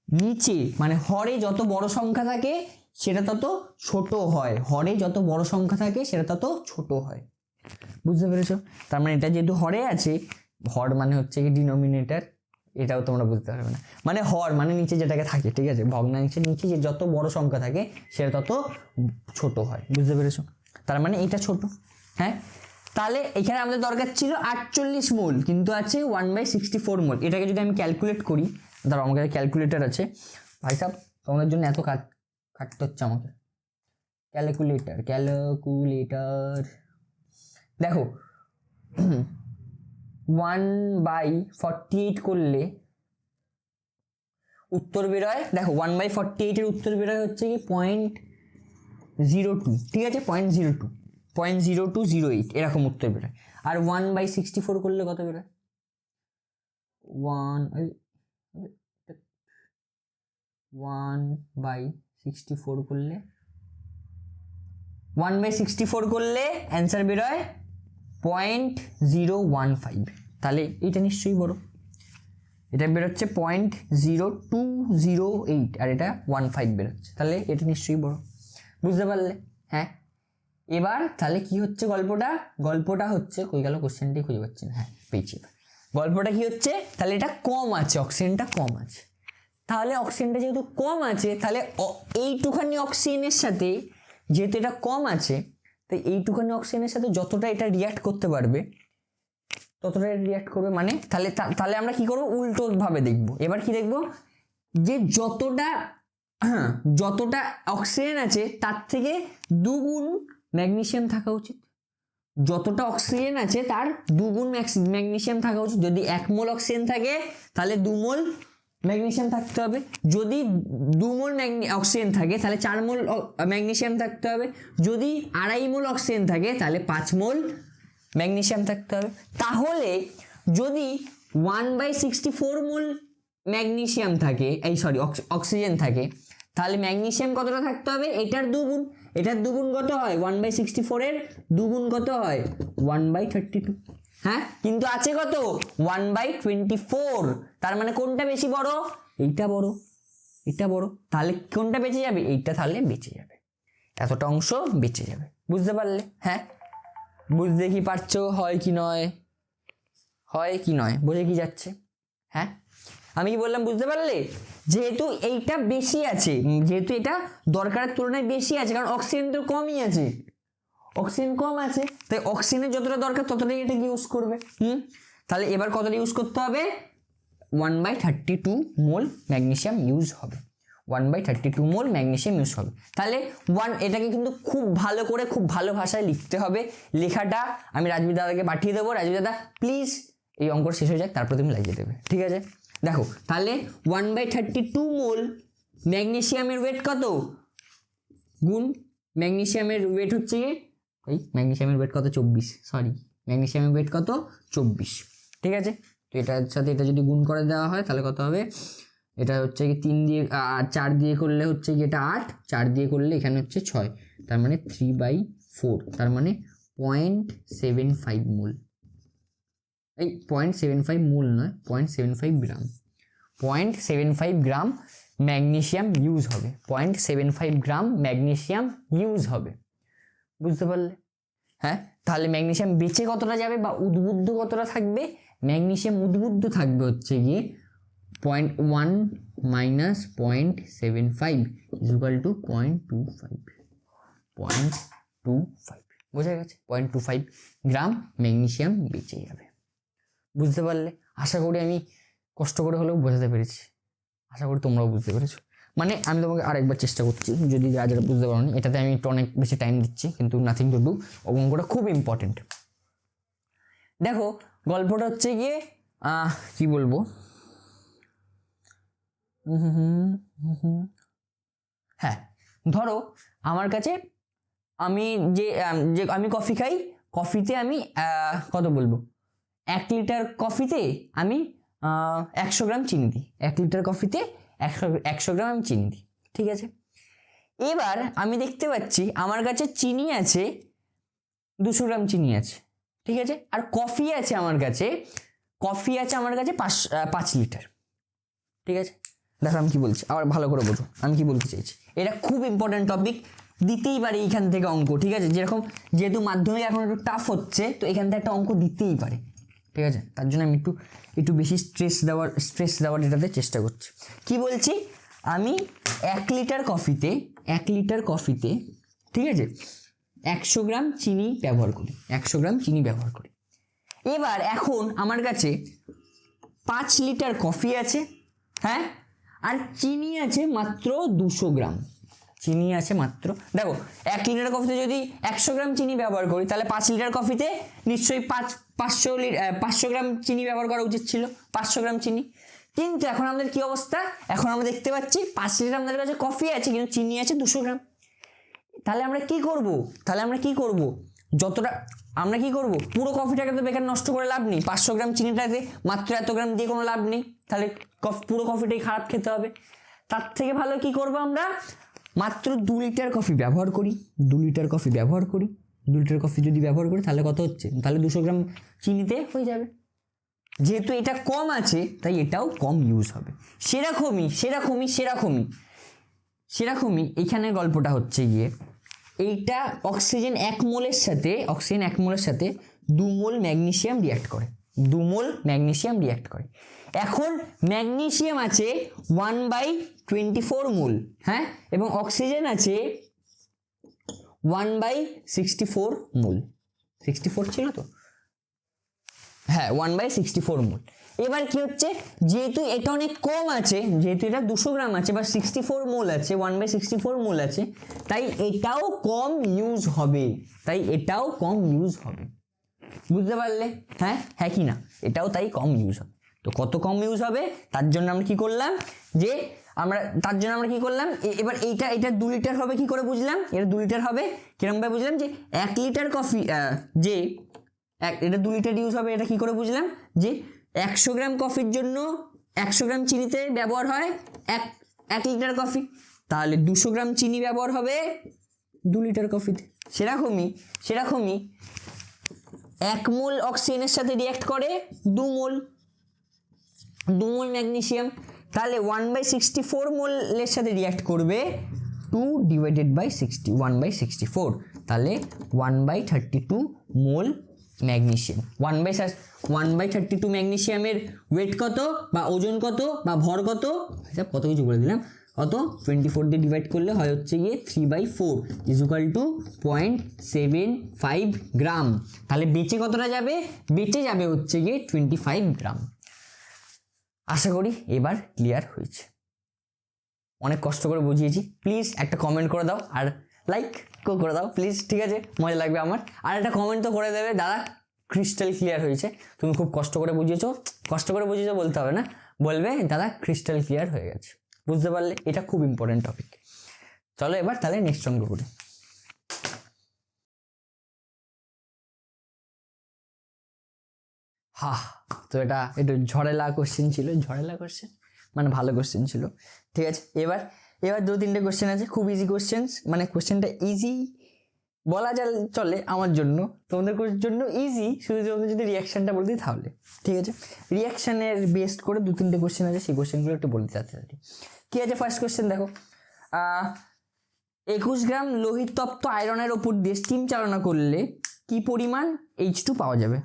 [SPEAKER 1] নিচে মানে হরে যত বড় সংখ্যা থাকে সেটা তত ছোট হয়, বুঝতে পেরেছো? তার মানে এটা যেহেতু হরে আছে, হর মানে হচ্ছে কি ডিনোমিনেটর, এটাও তোমরা বুঝতে পারবে না, মানে হর মানে নিচে যেটাকে থাকে, ঠিক আছে, ভগ্নাংশের নিচে যে যত বড় সংখ্যা থাকে সেটা তত ছোট হয়, বুঝতে পেরেছো? তার মানে এটা ছোট, হ্যাঁ। তাহলে এখানে আমাদের দরকার ছিল 48 মোল, কিন্তু আছে 1/64 মোল। এটাকে যদি আমি ক্যালকুলেট করি, ধরো আমার কাছে ক্যালকুলেটর আছে, ভাই সাহেব তোমাদের জন্য এত কাটতে হচ্ছে আমাকে, ক্যালকুলেটর দেখো 1/48 করলে উত্তর বেরোয়, দেখো 1/48 এর উত্তর বেরোয় হচ্ছে কি 0.02, ঠিক আছে, 0.0208 এরকম উত্তর বেরোয়। আর 1/64 করলে কত বেরোয়, 1/64 করলে অ্যান্সার বেরোয় 0.015। তাহলে এটা নিশ্চয়ই বড়, এটা বেরোচ্ছে 0.0208 আর এটা 15 বেরোচ্ছে, তাহলে এটা নিশ্চয়ই বড়, বুঝতে পারলে? হ্যাঁ। এবার তাহলে কি হচ্ছে গল্পটা হচ্ছে, কই গেল কোশ্চেনটাই খুঁজে পাচ্ছি না, হ্যাঁ পেয়েছি। গল্পটা কি হচ্ছে, তাহলে এটা কম আছে, অক্সিজেনটা কম আছে। তাহলে অক্সিজেনটা যেহেতু কম আছে, তাহলে এইটুখানি অক্সিজেনের সাথে, যেহেতু এটা কম আছে, তাই এইটুখানি অক্সিজেনের সাথে যতটা এটা রিয়াক্ট করতে পারবে ততটা রিয়াক্ট করবে। মানে তাহলে আমরা কি করবো, উল্টো ভাবে দেখবো। এবার কি দেখবো, যে যতটা অক্সিজেন আছে তার থেকে 2 গুণ ম্যাগনেসিয়াম থাকা উচিত, যতটা অক্সিজেন আছে তার 2 গুণ ম্যাগনেসিয়াম থাকা উচিত। যদি 1 মোল অক্সিজেন থাকে তাহলে 2 মোল ম্যাগনেসিয়াম থাকতে হবে, যদি 2 মোল অক্সিজেন থাকে তাহলে 4 মোল ম্যাগনেসিয়াম থাকতে হবে, যদি 2.5 মোল অক্সিজেন থাকে তাহলে 5 মোল ম্যাগনেসিয়াম থাকতে হবে। তাহলে যদি 1/64 মোল ম্যাগনেসিয়াম থাকে, অক্সিজেন থাকে, তাহলে ম্যাগনেসিয়াম কতটা থাকতে হবে, এটার 2 গুণ। এটার 2 গুণ কত হয়, 1/64 এর 2 গুণ কত হয় 1/32, হ্যাঁ। কিন্তু আছে কত 1/24, তার মানে কোনটা বেশি বড়, এইটা বড়, তাহলে কোনটা বেঁচে যাবে, এইটা তাহলে বেঁচে যাবে, এতটা অংশ বেঁচে যাবে, বুঝতে পারলে? হ্যাঁ, বুঝতে কি পারছো, হয় কি নয় বোঝে কি যাচ্ছে? হ্যাঁ, আমি কি বললাম বুঝতে পারলে? যেহেতু এইটা বেশি আছে, যেহেতু এটা দরকারের তুলনায় বেশি আছে, কারণ অক্সিজেন তো কমই আছে, অক্সিজেন কম আছে, তাই অক্সিজেনের যতটা দরকার ততটাই এটা ইউজ করবে। তাহলে এবার কতটা ইউজ করতে হবে, 1/32 মোল ম্যাগনেসিয়াম ইউজ হবে, 1/32 মোল ম্যাগনেসিয়াম ইউজ হবে। তাহলে এটাকে কিন্তু খুব ভালো করে, খুব ভালো ভাষায় লিখতে হবে। লেখাটা আমি রাজবীর দাদাকে পাঠিয়ে দেবো। রাজবীর দাদা প্লিজ এই অঙ্ক শেষ হয়ে যাক, তারপর তুমি লাগিয়ে দেবে, ঠিক আছে? দেখো তাহলে 1/32 মোল ম্যাগনেসিয়ামের ওয়েট কত, গুণ ম্যাগনেসিয়ামের ওয়েট হচ্ছে গিয়ে এই ম্যাগনেসিয়ামের ওয়েট কত 24, সরি ম্যাগনেসিয়ামের ওয়েট কত 24, ঠিক আছে। তো এটার সাথে এটা যদি গুণ করে দেওয়া হয় তাহলে কত হবে, এটা হচ্ছে কি 3 দিয়ে 4 দিয়ে করলে হচ্ছে কি এটা 8, 4 দিয়ে করলে এখানে হচ্ছে 6, তার মানে 3/4, তার মানে 0.75 মোল, এই 0.75 মোল নয় 0.75 গ্রাম, 0.75 গ্রাম ম্যাগনেসিয়াম ইউজ হবে, 0.75 গ্রাম ম্যাগনেসিয়াম ইউজ হবে, বুঝতে পারলে? হ্যাঁ, তাহলে ম্যাগনেসিয়াম বেঁচে কতটা যাবে বা উদ্বুদ্ধ কতটা থাকবে, ম্যাগনেসিয়াম উদ্বুদ্ধ থাকবে হচ্ছে গিয়ে 0.1 মাইনাস 0.75 ইকুয়াল টু 0.25, 0.25, বোঝা গেছে? 0.25 গ্রাম ম্যাগনেসিয়াম বেঁচে যাবে, বুঝতে পারলে? আশা করি আমি কষ্ট করে হলেও বোঝাতে পেরেছি, আশা করি তোমরাও বুঝতে পেরেছো। মানে আমি তোমাকে আরেকবার চেষ্টা করছি, যদি যারা যারা বুঝতে পারো, এটাতে আমি একটু অনেক বেশি টাইম দিচ্ছি, কিন্তু নাথিং টু ডু, অঙ্কটা খুব ইম্পর্টেন্ট। দেখো গল্পটা হচ্ছে গিয়ে কি বলবো, হ্যাঁ ধরো আমার কাছে আমি যে আমি কফি খাই, কফিতে আমি কত বলবো, 1 লিটার কফিতে আমি 100 গ্রাম চিনি দিই, 1 লিটার কফিতে 100 গ্রাম আমি চিনি দিই, ঠিক আছে। এবার আমি দেখতে পাচ্ছি আমার কাছে চিনি আছে 200 গ্রাম চিনি আছে, ঠিক আছে, আর কফি আছে আমার কাছে 5 লিটার, ঠিক আছে। দেখো আমি কি বলছি, আবার ভালো করে বোঝো আমি কি বলতে চাইছি, এটা খুব ইম্পর্টেন্ট টপিক, দিতেই পারে এইখান থেকে অঙ্ক, ঠিক আছে। যেহেতু মাধ্যমিক এখন একটু টাফ হচ্ছে, তো এখান থেকে একটা অঙ্ক দিতেই পারে, ঠিক আছে। তার জন্য আমি একটু বেশি স্ট্রেস দেওয়ার এটাতে চেষ্টা করছি। কি বলছি, আমি 1 লিটার কফিতে ঠিক আছে 100 গ্রাম চিনি ব্যবহার করি, 100 গ্রাম চিনি ব্যবহার করি। এবার এখন আমার কাছে 5 লিটার কফি আছে, হ্যাঁ, আর চিনি আছে মাত্র 200 গ্রাম, চিনি আছে মাত্র, দেখো 1 লিটার কফিতে যদি 100 গ্রাম চিনি ব্যবহার করি, তাহলে 5 লিটার কফিতে নিশ্চয়ই 500 গ্রাম চিনি ব্যবহার করা উচিত ছিল, 500 গ্রাম চিনি। কিন্তু এখন আমাদের কি অবস্থা, এখন আমরা দেখতে পাচ্ছি 5 লিটার আমাদের কাছে কফি আছে কিন্তু চিনি আছে 200 গ্রাম। তাহলে আমরা কি করব, যতটা আমরা কি করব, পুরো কফিটাকে তো বেকার নষ্ট করে লাভ নেই, 500 গ্রাম চিনিটাতে মাত্র এত গ্রাম দিয়ে কোনো লাভ নেই, তাহলে পুরো কফিটাই খারাপ খেতে হবে। তার থেকে ভালো কি করব, আমরা মাত্র 2 লিটার কফি ব্যবহার করি, 2 লিটার কফি যদি ব্যবহার করি তাহলে কত হচ্ছে, তাহলে 200 গ্রাম চিনিতে হয়ে যাবে। যেহেতু এটা কম আছে তাই এটাও কম ইউজ হবে। সেরকমই এখানে গল্পটা হচ্ছে গিয়ে, এইটা অক্সিজেন 1 মোলের সাথে 2 মোল ম্যাগনেসিয়াম রিঅ্যাক্ট করে, এখন ম্যাগনেসিয়াম আছে 1/24 মোল, হ্যাঁ, এবং অক্সিজেন আছে 1/64 মোল, 64 ছিল তো, হ্যাঁ 1/64 মোল। এবার কি হচ্ছে, যেহেতু এটা অনেক কম আছে, যেহেতু এটা 200 গ্রাম আছে বা 64 মোল আছে, 1/64 মোল আছে, তাই এটাও কম ইউজ হবে, বুঝতে পারলে? হ্যাঁ কি না, এটাও তাই কম ইউজ হবে। তো কত কম ইউজ হবে তার জন্য আমরা কি করলাম, এবার এটা 2 লিটার হবে কি করে বুঝলাম, এটা 2 লিটার হবে কিরকম ভাবে বুঝলাম, যে 1 লিটার কফি এটা 2 লিটার ইউজ হবে, এটা কি করে বুঝলাম, যে 100 গ্রাম কফির জন্য 100 গ্রাম চিনিতে ব্যবহার হয় 1 লিটার কফি, তাহলে 200 গ্রাম চিনি ব্যবহার হবে 2 লিটার কফিতে। সেরকমই 1 মোল অক্সিজেনের সাথে রিঅ্যাক্ট করে 2 মোল ম্যাগনেসিয়াম, তাহলে 1/64 মোলের সাথে রিঅ্যাক্ট করবে 2/60, 1/64, তাহলে 1/32 মোল ম্যাগনেসিয়াম। 1/32 ম্যাগনেসিয়ামের ওয়েট কত বা ওজন কত বা ভর কত, কত কিছু বলে দিলাম, কত 24 দিয়ে ডিভাইড করলে হয় হচ্ছে গিয়ে 3/4 ইকুয়াল টু 0.75 গ্রাম। তাহলে বেঁচে কতটা যাবে, বেঁচে যাবে হচ্ছে গিয়ে 25 গ্রাম। আশা করি এবার ক্লিয়ার হয়েছে, অনেক কষ্ট করে বুঝিয়েছি। প্লিজ একটা কমেন্ট করে দাও আর লাইক করে দাও প্লিজ, ঠিক আছে, মজা লাগবে আমার। আর একটা কমেন্ট তো করে দেবে, দাদা ক্রিস্টাল ক্লিয়ার হয়েছে, তুমি খুব কষ্ট করে বুঝিয়েছো বলতে হবে না, বলবে দাদা ক্রিস্টাল ক্লিয়ার হয়ে গেছে, বুঝতে পারলে? এটা খুব ইম্পর্টেন্ট টপিক। চলো এবার তাহলে নেক্সট অঙ্ক করি। তো এটা একটু ঝড়েলা কোশ্চেন ছিল, ঝড়েলা কোশ্চেন মানে ভালো কোশ্চেন ছিল। ঠিক আছে, এবার এবার 2-3টে কোশ্চেন আছে, খুব ইজি কোশ্চেন, মানে কোশ্চেনটা ইজি বলা চলে আমার জন্য, তোমাদের জন্য ইজি, শুধু তোমাদের যদি রিয়াকশানটা বলে দিই তাহলে। ঠিক আছে, রিয়াকশানের বেস্ট করে 2-3টে কোশ্চেন আছে, সেই কোশ্চেনগুলো একটু বলতে চাচ্ছি। কি আছে ফার্স্ট কোশ্চেন দেখো, 21 গ্রাম লোহিত তপ্ত আয়রনের ওপর দিয়ে স্টিম চালনা করলে কি পরিমাণ H2 পাওয়া যাবে?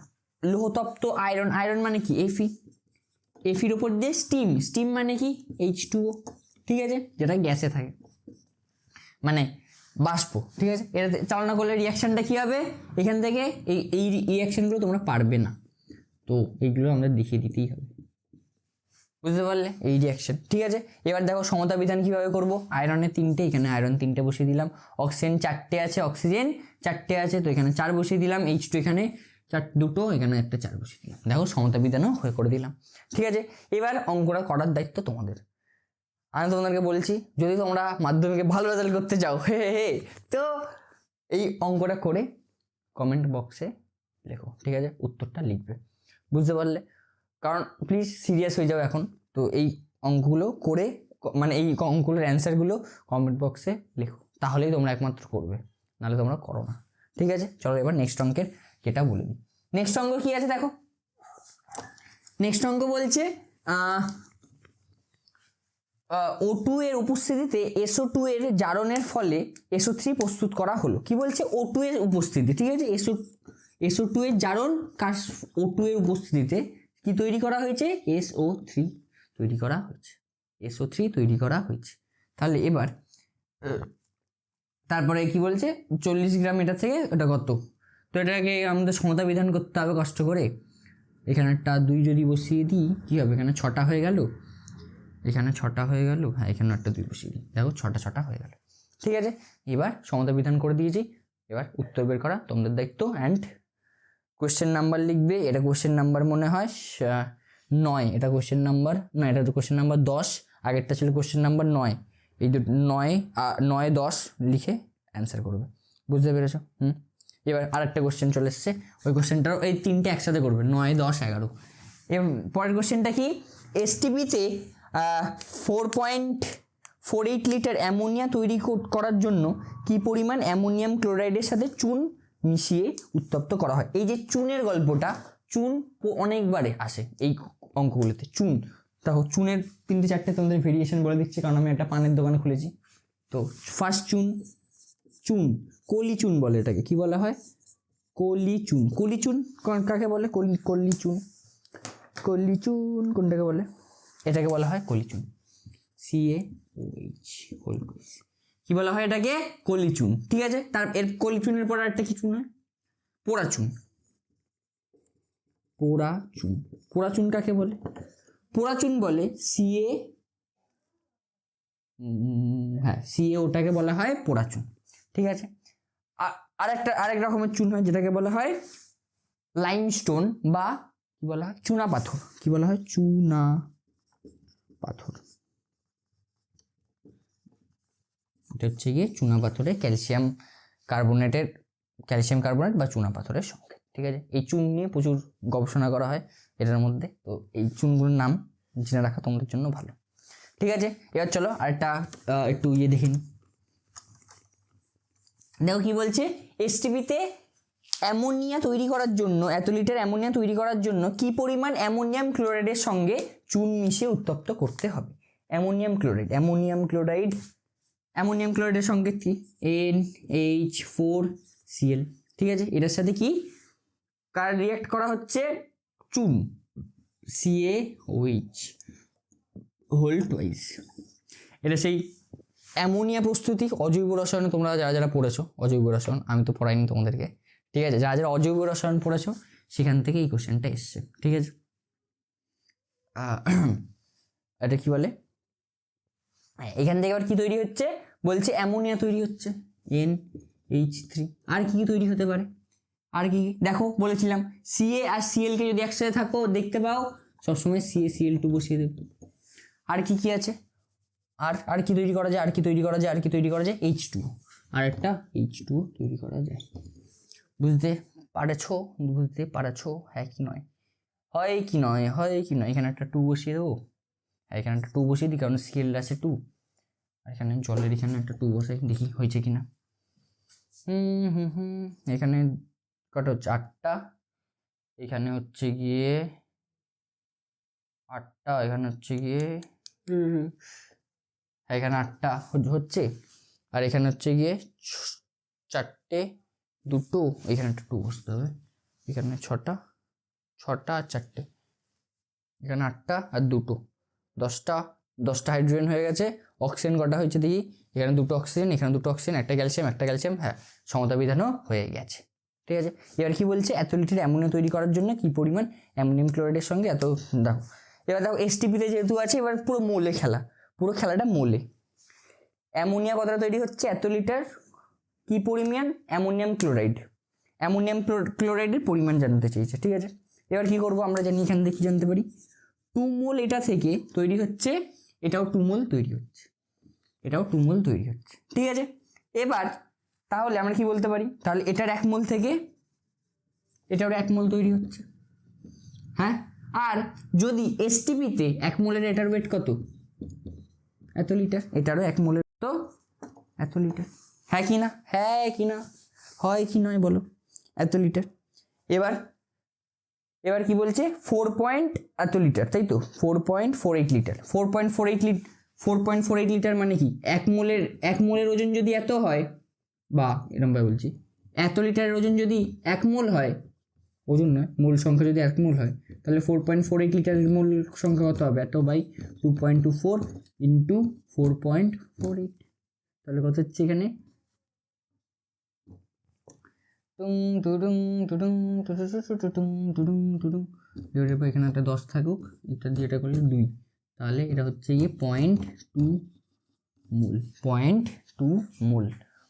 [SPEAKER 1] লোহতপ্ত আয়রন, আয়রন মানে কি এফি, এফির ওপর দিয়ে স্টিম, স্টিম মানে কি H2O, ঠিক আছে, যেটা গ্যাসে থাকে মানে বাষ্প। ঠিক আছে, এটা চালনা করলে রিয়াকশানটা কি হবে? এখান থেকে এই রিয়াকশানগুলো তোমরা পারবে না, তো এইগুলো আমাদের দেখিয়ে দিতেই হবে, বুঝতে পারলে? এই রিয়াকশন। ঠিক আছে, এবার দেখো সমতা বিধান কিভাবে করব। আয়রনের 3টে, এখানে আয়রন 3টে বসিয়ে দিলাম, অক্সিজেন 4টে আছে, অক্সিজেন 4টে আছে, তো এখানে 4 বসিয়ে দিলাম, H2 এখানে 2টো, এখানে একটা 4 বসিয়ে দিলাম। দেখো সমতা বিধানও হয়ে করে দিলাম। ঠিক আছে, এবার অঙ্কটা করার দায়িত্ব তোমাদের। আমি তোমাদেরকে বলছি, যদি তোমরা মাধ্যমিকে ভালো রেজাল্ট করতে চাও তো এই অঙ্কটা করে কমেন্ট বক্সে লেখো। ঠিক আছে, উত্তরটা লিখবে, বুঝতে পারলে? কারণ প্লিজ সিরিয়াস হয়ে যাও এখন। তো এই অঙ্কগুলো করে, মানে এই অঙ্কগুলোর অ্যান্সারগুলো কমেন্ট বক্সে লেখো, তাহলেই তোমরা একমাত্র করবে, নাহলে তোমরা করো না। ঠিক আছে, চলো এবার নেক্সট অঙ্কের যেটা বলে দিই। নেক্সট অঙ্ক কি আছে দেখো, নেক্সট অঙ্ক বলছে O2 এর উপস্থিতিতে SO2 এর জারণের ফলে SO3 প্রস্তুত করা হলো। কি বলছে? O2 এর উপস্থিতি, ঠিক আছে, SO2 এর জারণ কার O2 এর উপস্থিতিতে কি তৈরি করা হয়েছে? SO3 তৈরি করা হয়েছে, SO3 তৈরি করা হয়েছে। তাহলে এবার তারপরে কি বলছে? 40 গ্রাম এটা থেকে এটা কত, তো এটাকে আমাদের সমতা বিধান করতে হবে কষ্ট করে। এখানে একটা 2 যদি বসিয়ে দিই কী হবে? এখানে 6টা হয়ে গেল, এখানে 6টা হয়ে গেল, হ্যাঁ এখানে একটা 2 বসিয়ে দিই, দেখো 6টা হয়ে গেল। ঠিক আছে, এবার সমতা বিধান করে দিয়েছি, এবার উত্তর বের করা তোমাদের দায়িত্ব। অ্যান্ড কোয়েশ্চেন নাম্বার লিখবে, এটা কোয়েশ্চেন নাম্বার মনে হয় 9, এটা কোয়েশ্চেন নাম্বার না, এটা তো কোয়েশ্চেন নাম্বার 10, আগেরটা ছিল কোয়েশ্চেন নাম্বার 9, এই 9, 10 লিখে অ্যান্সার করবে, বুঝতে পেরেছো? এবার আরেকটা কোয়েশ্চেন চলে এসছে, ওই কোয়েশ্চেনটাও এই 3টে একসাথে করবে, 9, 10, 11। এবার পরের কোয়েশ্চেনটা কি? এসটিপিতে 4.48 লিটার অ্যামোনিয়া তৈরি করার জন্য কি পরিমাণ অ্যামোনিয়াম ক্লোরাইডের সাথে চুন মিশিয়ে উত্তপ্ত করা হয়? এই যে চুনের গল্পটা, চুন অনেকবারে আসে এই অঙ্কগুলোতে, চুন। দেখো চুনের 3-4টে তোমাদের ভেরিয়েশন বলে দিচ্ছি, কারণ আমি একটা পানের দোকান খুলেছি। তো ফার্স্ট চুন, চুন কলি চুন বলে, এটাকে কি বলা হয়? কলি চুন। কলি চুন কাকে বলে? কলি চুন, কলি চুন কোনটাকে বলে? এটাকে বলা হয় কলি চুন, CaOH, কি বলা হয় এটাকে? কলি চুন। ঠিক আছে, তার এর কলি চুনের পর একটা কি চুন হয়? পোড়া চুন। পোড়া চুন, পোড়া চুন কাকে বলে? পোড়া চুন বলে CaOটাকে বলা হয় পোড়া চুন। ঠিক আছে, আরেক রকমের চুন হয় যেটাকে বলা হয় লাইমস্টোন, বা কি বলা হয়? চুনা পাথর। কি বলা হয়? চুনা পাথর। এটা হচ্ছে গিয়ে চুনা পাথরে ক্যালসিয়াম কার্বনেট বা চুনা পাথরের সঙ্গে। ঠিক আছে, এই চুন নিয়ে প্রচুর গবেষণা করা হয় এটার মধ্যে, তো এই চুনগুলোর নাম জেনে রাখা তোমাদের জন্য ভালো। ঠিক আছে, এবার চলো আরেকটা একটু দেখে নিই। দেখো কি বলছে, এসটিপিতে অ্যামোনিয়া তৈরি করার জন্য, এত লিটার অ্যামোনিয়া তৈরি করার জন্য কি পরিমাণ অ্যামোনিয়াম ক্লোরাইডের সঙ্গে চুন মিশিয়ে উত্তপ্ত করতে হবে? অ্যামোনিয়াম ক্লোরাইডের সঙ্গে কি? NH4Cl। ঠিক আছে, এটার সাথে কি কার রিয়াক্ট করা হচ্ছে? চুন, CaOH হোল টুয়াইস। এটা সেই অ্যামোনিয়া প্রস্তুতি, অজৈব রসায়ন। তোমরা যারা পড়েছো অজৈব রসায়ন, আমি তো পড়াইনি তোমাদেরকে। ঠিক আছে, যারা অজৈব রসায়ন পড়েছো সেখান থেকে এই কোশ্চেনটা এসছে। ঠিক আছে, এটা কি বলে? এখান থেকে আবার কি তৈরি হচ্ছে? বলছে অ্যামোনিয়া তৈরি হচ্ছে, NH3। আর কি তৈরি হতে পারে? আর কি দেখো, বলেছিলাম Ca আর Cl কে যদি একসাথে থাকো দেখতে পাও, সবসময় CaCl2 বসিয়ে দেবে। আর কি আছে? আর কি তৈরি করা যায়, H2, আর একটা H2 তৈরি করা যায়। বুঝতে পারছো হ্যাঁ কি নয়, হয় কি নয়, এখানে একটা 2 বসিয়ে দেবো, এখানে একটা 2 বসিয়ে দিই, কারণ স্কেল আছে 2, আর এখানে জলের এখানে একটা 2 বসে দেখি হয়েছে কিনা। এখানে কত হচ্ছে 8টা, এখানে হচ্ছে গিয়ে 8টা, এখানে হচ্ছে গিয়ে এখানে 8টা হচ্ছে, আর এখানে হচ্ছে গিয়ে 4টে, 2টো, এখানে একটা 2 বসতে হবে, এখানে 6টা আর 4টে, এখানে 8টা আর 2টো, 10টা হাইড্রোজেন হয়ে গেছে। অক্সিজেন কটা হয়েছে দেখি, এখানে 2টো অক্সিজেন, এখানে 2টো অক্সিজেন, একটা ক্যালসিয়াম, হ্যাঁ সমতা বিধানও হয়ে গেছে। ঠিক আছে, এবার কি বলছে, এত লিটার অ্যামোনিয়া তৈরি করার জন্য কি পরিমাণ অ্যামোনিয়াম ক্লোরাইডের সঙ্গে এত, দেখো এবার দেখো এসটিপিতে যেহেতু আছে, এবার পুরো মোলে খেলা, পুরো খেলাটা মোলে। অ্যামোনিয়া কতটা তৈরি হচ্ছে, এত লিটার, কি পরিমাণ, অ্যামোনিয়াম ক্লোরাইডের পরিমাণ জানতে চেয়েছে। ঠিক আছে, এবার কি করব, আমরা জানি এখান থেকে কি জানতে পারি, 2 মোল এটা থেকে তৈরি হচ্ছে, এটাও 2 মোল তৈরি হচ্ছে, ঠিক আছে। এবার তাহলে আমরা কি বলতে পারি, তাহলে এটার 1 মোল থেকে এটারও 1 মোল তৈরি হচ্ছে, হ্যাঁ। আর যদি এসটিপিতে 1 মোলের এটার ওয়েট কত, এত লিটার, এটারও 1 মোলের তো এত লিটার, হ্যাঁ কি না, হয় কি নয় বলো, এত লিটার। এবার কি বলছে, 4 এত লিটার, তাই তো, 4.48 লিটার, 4.48 লিটার মানে কি, 1 মোলের ওজন যদি এত হয়, বা এরকম ভাবে বলছি, এত লিটারের ওজন যদি 1 মোল হয়, ওজন নয় মোল সংখ্যা যদি 1 মোল হয়, তাহলে 4.48 লিটারের মোল সংখ্যা কত হবে, এত বাই 2.24 ইন্টু 4.48, তাহলে কত হচ্ছে এখানে, এখানে একটা 10 থাকুক, এটা দিয়ে এটা করলে 2, তাহলে এটা হচ্ছে গিয়ে 0.2 মোল,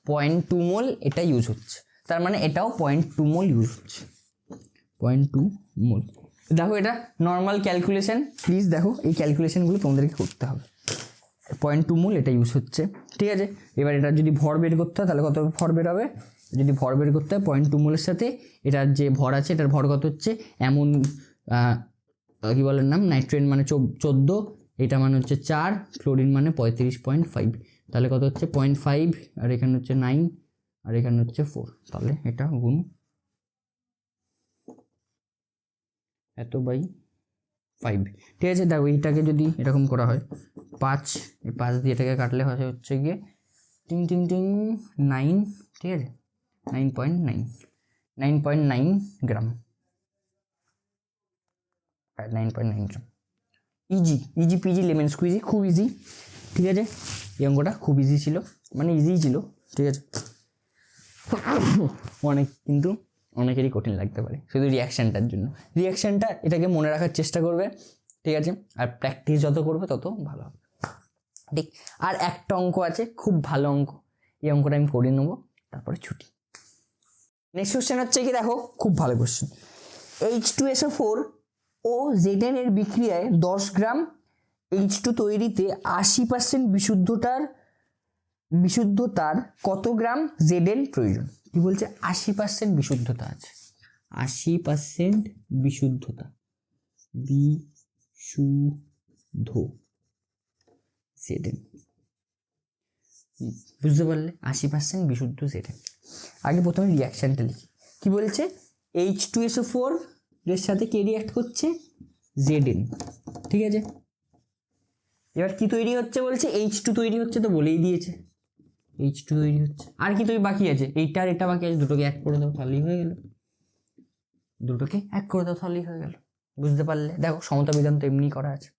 [SPEAKER 1] 0.2 মোল এটা ইউজ হচ্ছে, তার মানে এটাও 0.2 মোল ইউজ হচ্ছে, 0.2 মোল। দেখো এটা নর্মাল ক্যালকুলেশন, প্লিজ দেখো এই ক্যালকুলেশনগুলো তোমাদেরকে করতে হবে, 0.2 মোল এটা ইউজ হচ্ছে। ঠিক আছে, এবার এটা যদি ভর বের করতে হয়, তাহলে কত ভর বের হবে, যদি ভর বের করতে হয় 0.2 মোলের সাথে এটার যে ভর আছে, এটার ভর কত হচ্ছে, এমন কি বলেন নাম, নাইট্রোজেন মানে 14, এটা মানে হচ্ছে 4, ক্লোরিন মানে 35.5, তাহলে কত হচ্ছে 0.5, আর এখানে হচ্ছে 9, আর এখানে হচ্ছে 4, তাহলে এটা গুণ এত বাই 5। ঠিক আছে, দেখো এইটাকে যদি এরকম করা হয়, 5, এই 5 দিয়ে এটাকে কাটলে হচ্ছে গিয়ে 9, ঠিক আছে, 9.9 গ্রাম, 9.9 গ্রাম, ইজি পিজি লেমন স্কুইজি, খুব ইজি। ঠিক আছে, এই অঙ্কটা খুব ইজি ছিল, মানে ইজিই ছিল। ঠিক আছে, কিন্তু অনেকেরই কঠিন লাগতে পারে শুধু রিয়াকশানটার জন্য, এটাকে মনে রাখার চেষ্টা করবে। ঠিক আছে, আর প্র্যাকটিস যত করবে তত ভালো হবে। ঠিক, আর একটা অঙ্ক আছে খুব ভালো অঙ্ক, এই অঙ্কটা আমি করে নেবো, তারপরে ছুটি। নেক্সট কোশ্চেন হচ্ছে কি, দেখো খুব ভালো কোশ্চেন, H2SO4 ও Zn এর বিক্রিয়ায় 10 গ্রাম H2 তৈরিতে 80% বিশুদ্ধতার কত গ্রাম Zn প্রয়োজন। কি বলছে, 80% বিশুদ্ধতা আছে, 80% বিশুদ্ধতা, বিশুদ্ধ Zn, বুঝতে পারলে, 80% বিশুদ্ধ Zn। আগে প্রথমে রিয়াকশানটা লিখি, কি বলছে, H2SO4 এর সাথে কে রিয়াক্ট করছে, Zn। ঠিক আছে, এবার কি তৈরি হচ্ছে বলছে, H2 তৈরি হচ্ছে, তো বলেই দিয়েছে H2 তৈরি হচ্ছে, আর কি তৈরি বাকি আছে, এইটা আর এটা বাকি আছে, দুটোকে এক করে দাও তাহলেই হয়ে গেল, বুঝতে পারলে। দেখো সমতা বিধান তো এমনি করা আছে।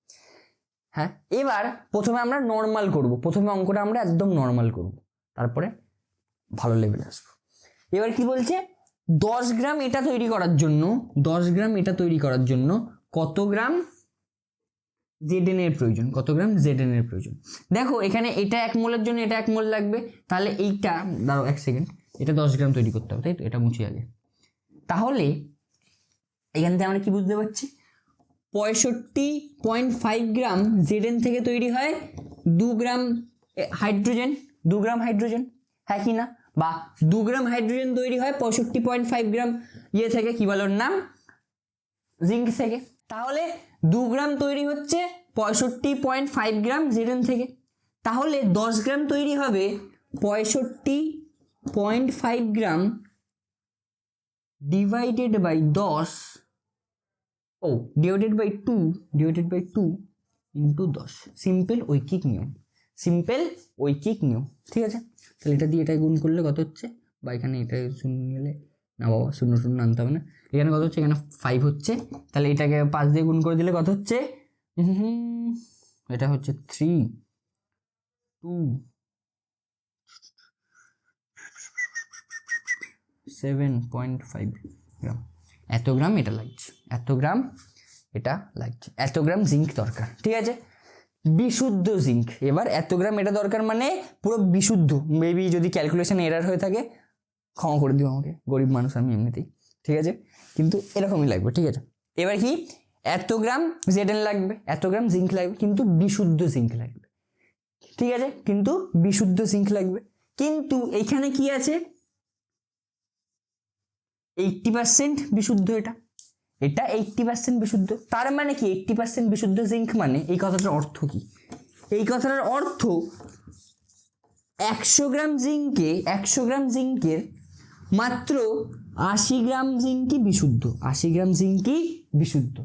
[SPEAKER 1] হ্যাঁ, এবার প্রথমে আমরা নর্মাল করব, প্রথমে অঙ্কটা আমরা একদম নর্মাল করব, তারপরে ভালো লেভেলে আসবো। এবার কি বলছে, 10 গ্রাম এটা তৈরি করার জন্য কত গ্রাম Zn এর প্রয়োজন, দেখো এখানে এটা 1 মোলের জন্য এটা 1 মোল লাগবে, তাহলে এইটা দাঁড়াও 1 সেকেন্ড, এটা 10 গ্রাম তৈরি করতে হবে, তাই তো, এটা মুছে আগে। তাহলে এখান থেকে আমরা কি বুঝতে পারছি, 65.5 গ্রাম Zn থেকে তৈরি হয় 2 গ্রাম হাইড্রোজেন, 2 গ্রাম হাইড্রোজেন, হ্যাঁ কি না? বা 2 গ্রাম হাইড্রোজেন তৈরি হয় 65.5 গ্রাম ইয়ে থেকে, কি বলে ওর নাম, জিঙ্ক থেকে। তাহলে 2 গ্রাম তৈরি হচ্ছে 65.5 গ্রাম জেডেন থেকে। তাহলে 10 গ্রাম তৈরি হবে 65.5 গ্রাম ডিভাইডেড বাই 10, ও ডিভাইডেড বাই 2 ইন্টু 10। সিম্পল ঐকিক নিয়ম, সিম্পল ঐকিক নিয়ম, ঠিক আছে? তাহলে এটা দিয়ে এটাই গুণ করলে কত হচ্ছে, বা এখানে এটা শূন্য নিলে, না বাবা শূন্য শূন্য আনতে হবে না, এখানে কত হচ্ছে, এখানে 5 হচ্ছে, তাহলে এটাকে 5 দিয়ে গুণ করে দিলে কত হচ্ছে, এটা হচ্ছে 3 2 7.5 গ্রাম। এত গ্রাম এটা লাগছে, এত গ্রাম এটা লাগছে, এত গ্রাম জিঙ্ক দরকার, ঠিক আছে? বিশুদ্ধ জিঙ্ক। এবার এত গ্রাম এটা দরকার মানে পুরো বিশুদ্ধ, মেবি যদি ক্যালকুলেশন এরার হয়ে থাকে ক্ষমা করে দিও আমাকে, গরিব মানুষ আমি এমনিতেই, ঠিক আছে? কিন্তু এরকমই লাগবে, ঠিক আছে? এবার কি, এত গ্রাম জেডেন লাগবে, এত গ্রাম জিঙ্ক লাগবে, কিন্তু বিশুদ্ধ জিঙ্ক লাগবে, ঠিক আছে? কিন্তু বিশুদ্ধ জিঙ্ক লাগবে। কিন্তু এইখানে কি আছে, 80% বিশুদ্ধ, এটা 80% বিশুদ্ধ। তার মানে কি 80% বিশুদ্ধ জিঙ্ক মানে, এই কথাটার অর্থ কি? এই কথাটার অর্থ 100 গ্রাম জিঙ্কের মাত্র 80 গ্রাম জিঙ্কই বিশুদ্ধ, 80 গ্রাম জিঙ্কই বিশুদ্ধ।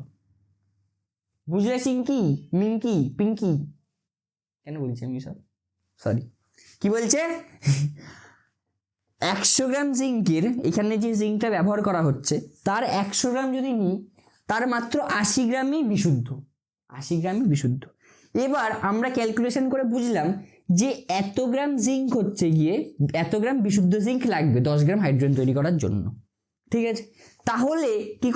[SPEAKER 1] বুঝলে চিঙ্কি, মিঙ্কি, পিঙ্কি, কেন বলছি আমি সব, সরি, কি বলছে? 100 গ্রাম জিঙ্কের, এখানে যে জিঙ্কটা ব্যবহার করা হচ্ছে তার 100 গ্রাম যদি নিই, তার মাত্র 80 গ্রামই বিশুদ্ধ, 80 গ্রামই বিশুদ্ধ। এবার আমরা ক্যালকুলেশন করে বুঝলাম যে এত গ্রাম জিঙ্ক হচ্ছে গিয়ে, এত গ্রাম বিশুদ্ধ জিঙ্ক লাগবে 10 গ্রাম হাইড্রোজেন তৈরি করার জন্য, ঠিক আছে? তাহলে কি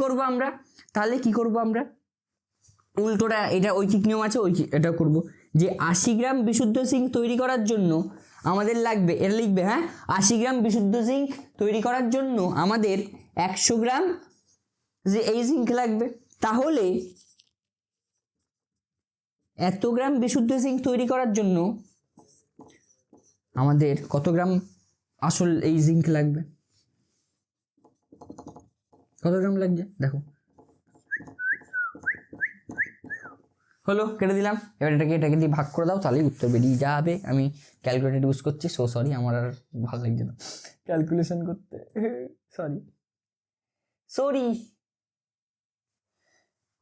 [SPEAKER 1] করব আমরা, উল্টোটা, এটা ঐকিক নিয়ম আছে, এটা করব যে 80 গ্রাম বিশুদ্ধ জিঙ্ক তৈরি করার জন্য আমাদের লাগবে, এটা লিখবে, হ্যাঁ, 80 গ্রাম বিশুদ্ধ জিঙ্ক তৈরি করার জন্য আমাদের 100 গ্রাম যে এই জিঙ্ক লাগবে। তাহলে এত গ্রাম বিশুদ্ধ জিঙ্ক তৈরি করার জন্য আমাদের কত গ্রাম আসল এই জিঙ্ক লাগবে, কত গ্রাম লাগছে দেখো, হলো, কেটে দিলাম। এবার এটাকে দিয়ে ভাগ করে দাও, তাহলেই উত্তর বেরিয়ে যাবে। আমি ক্যালকুলেটর ইউজ করছি, সো সরি, আমার আর ভালো লাগছে না ক্যালকুলেশন করতে, সরি।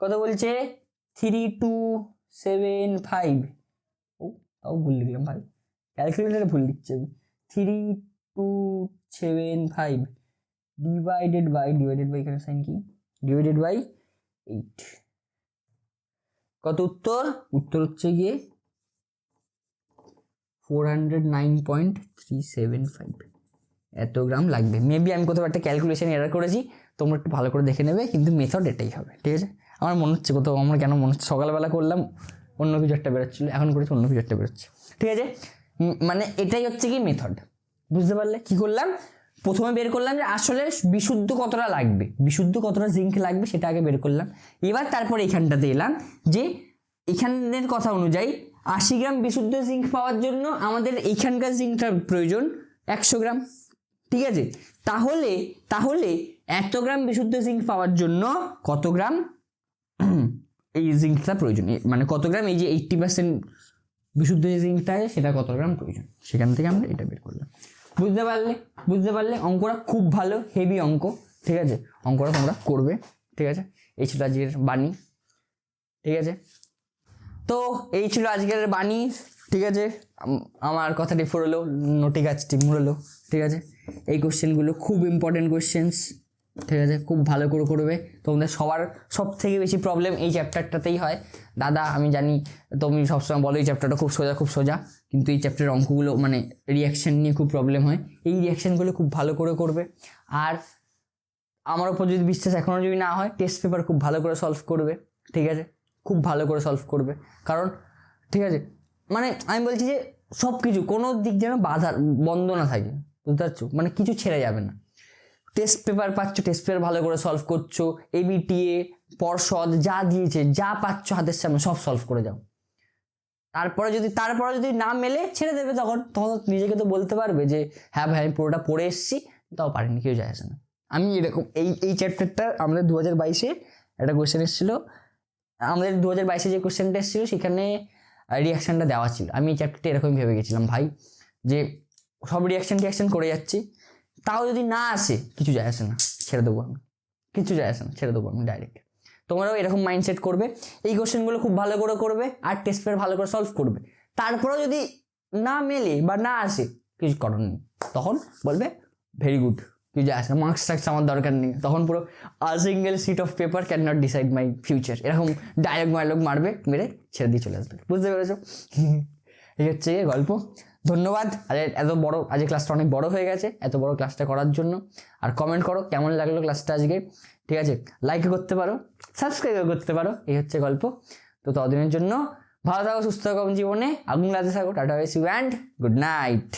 [SPEAKER 1] কত বলছে, 3275, ও তাও ভুল লিখলাম ভাই, ক্যালকুলেটারে ভুল লিখছে আমি। 3275 ডিভাইডেড বাই এখানে সাইন কি, ডিভাইডেড বাই 8, কত উত্তর? উত্তর হচ্ছে গিয়ে 409.375 এত গ্রাম লাগবে। মেবি আমি কোথাও একটা ক্যালকুলেশন এরার করেছি, তোমরা একটু ভালো করে দেখে নেবে, কিন্তু মেথড এটাই হবে, ঠিক আছে? আমার মনে হচ্ছে কোথাও, আমার কেন মনে হচ্ছে সকালবেলা করলাম অন্য কিছু একটা বেরোচ্ছিল, এখন করেছি অন্য কিছু একটা বেরোচ্ছে, ঠিক আছে? মানে এটাই হচ্ছে কি মেথড, বুঝতে পারলে? কি করলাম, প্রথমে বের করলাম যে আসলে বিশুদ্ধ কতটা লাগবে, বিশুদ্ধ কতটা জিঙ্ক লাগবে সেটা আগে বের করলাম। এবার তারপরে এখানটাতে এলাম যে এখানের কথা অনুযায়ী 80 গ্রাম বিশুদ্ধ জিঙ্ক পাওয়ার জন্য আমাদের এইখানকার জিঙ্কটার প্রয়োজন 100 গ্রাম, ঠিক আছে? তাহলে এত গ্রাম বিশুদ্ধ জিঙ্ক পাওয়ার জন্য কত গ্রাম এই জিঙ্কটা প্রয়োজন, মানে কত গ্রাম এই যে 80% বিশুদ্ধ যে জিঙ্কটা আছে সেটা কত গ্রাম প্রয়োজন, সেখান থেকে আমরা এটা বের করলাম। বুঝতে পারলে অঙ্কটা খুব ভালো, হেভি অঙ্ক, ঠিক আছে? অঙ্কটা তোমরা করবে, ঠিক আছে? এই ছিল আজকের বাণী, ঠিক আছে? তো এই ছিল আজকের বাণী, ঠিক আছে? আমার কথাটি ফুরলো, নটি গাছটি মুড়লো, ঠিক আছে? এই কোশ্চেনগুলো খুব ইম্পর্টেন্ট কোশ্চেন্স, ঠিক আছে? খুব ভালো করে করবে। তোমাদের সবার সব থেকে বেশি প্রবলেম এই চ্যাপ্টারটাতেই হয়। দাদা আমি জানি তুমি সবসময় বলো এই চ্যাপ্টারটা খুব সোজা, কিন্তু এই চ্যাপ্টারের অঙ্কগুলো মানে রিয়াকশান নিয়ে খুব প্রবলেম হয়। এই রিয়াকশানগুলো খুব ভালো করে করবে। আর আমার উপর যদি বিশ্বাস এখনও যদি না হয়, টেস্ট পেপার খুব ভালো করে সলভ করবে, ঠিক আছে? খুব ভালো করে সলভ করবে, কারণ ঠিক আছে মানে আমি বলছি যে সব কিছু কোনো দিক যেন বন্ধ না থাকে, বুঝতে পারছো? মানে কিছু ছেড়ে যাবে না। টেস্ট পেপার পাচ্ছ, টেস্ট পেপার ভালো করে সলভ করছো, এবিটিএ পর্ষদ যা দিয়েছে, যা পাচ্ছ হাতের সামনে সব সলভ করে যাও। তারপরে যদি না মেলে ছেড়ে দেবে, তখন নিজেকে তো বলতে পারবে যে হ্যাঁ ভাই আমি পুরোটা পড়ে এসেছি, তাও পারিনি, কেউ যায় আসে না। আমি এরকম এই চ্যাপ্টারটা আমাদের 2022-এ একটা কোয়েশ্চেন এসেছিলো, আমাদের 2022-এ যে কোয়েশ্চেনটা এসেছিলো সেখানে রিয়াকশানটা দেওয়া ছিল। আমি এই চ্যাপ্টারটা এরকমই ভেবে গেছিলাম ভাই, যে সব রিয়াকশান করে যাচ্ছি, তাও যদি না আসে কিছু যায় আসে না, ছেড়ে দেবো আমি, কিছু যায় আসে না, ছেড়ে দেবো আমি ডাইরেক্ট। তোমরাও এরকম মাইন্ডসেট করবে, এই কোশ্চেনগুলো খুব ভালো করে করবে আর টেস্ট পেপার ভালো করে সলভ করবে। তারপরেও যদি না মেলে বা না আসে, কিছু করার নেই, তখন বলবে ভেরি গুড, কিছু যায় আসে, মার্কস টার্কস আমার দরকার নেই, তখন পুরো a single sheet of paper can not decide my future, এরকম ডায়লগ মারবে, মেরে ছেড়ে দিয়ে চলে আসবে। বুঝতে পেরেছো? এই হচ্ছে গল্প। ধন্যবাদ। আজকে ক্লাসটা অনেক বড় হয়ে গেছে, এত বড় ক্লাসটা করার জন্য। আর কমেন্ট করো কেমন লাগলো ক্লাসটা আজকে, ঠিক আছে? লাইক করতে পারো, সাবস্ক্রাইব করতে পারো। এই হচ্ছে গল্প। তো ততদিনের জন্য ভালো থাকো, সুস্থ থাকো, জীবনে আগুন লাগাতে থাকো। Tata, bye, see you and good night.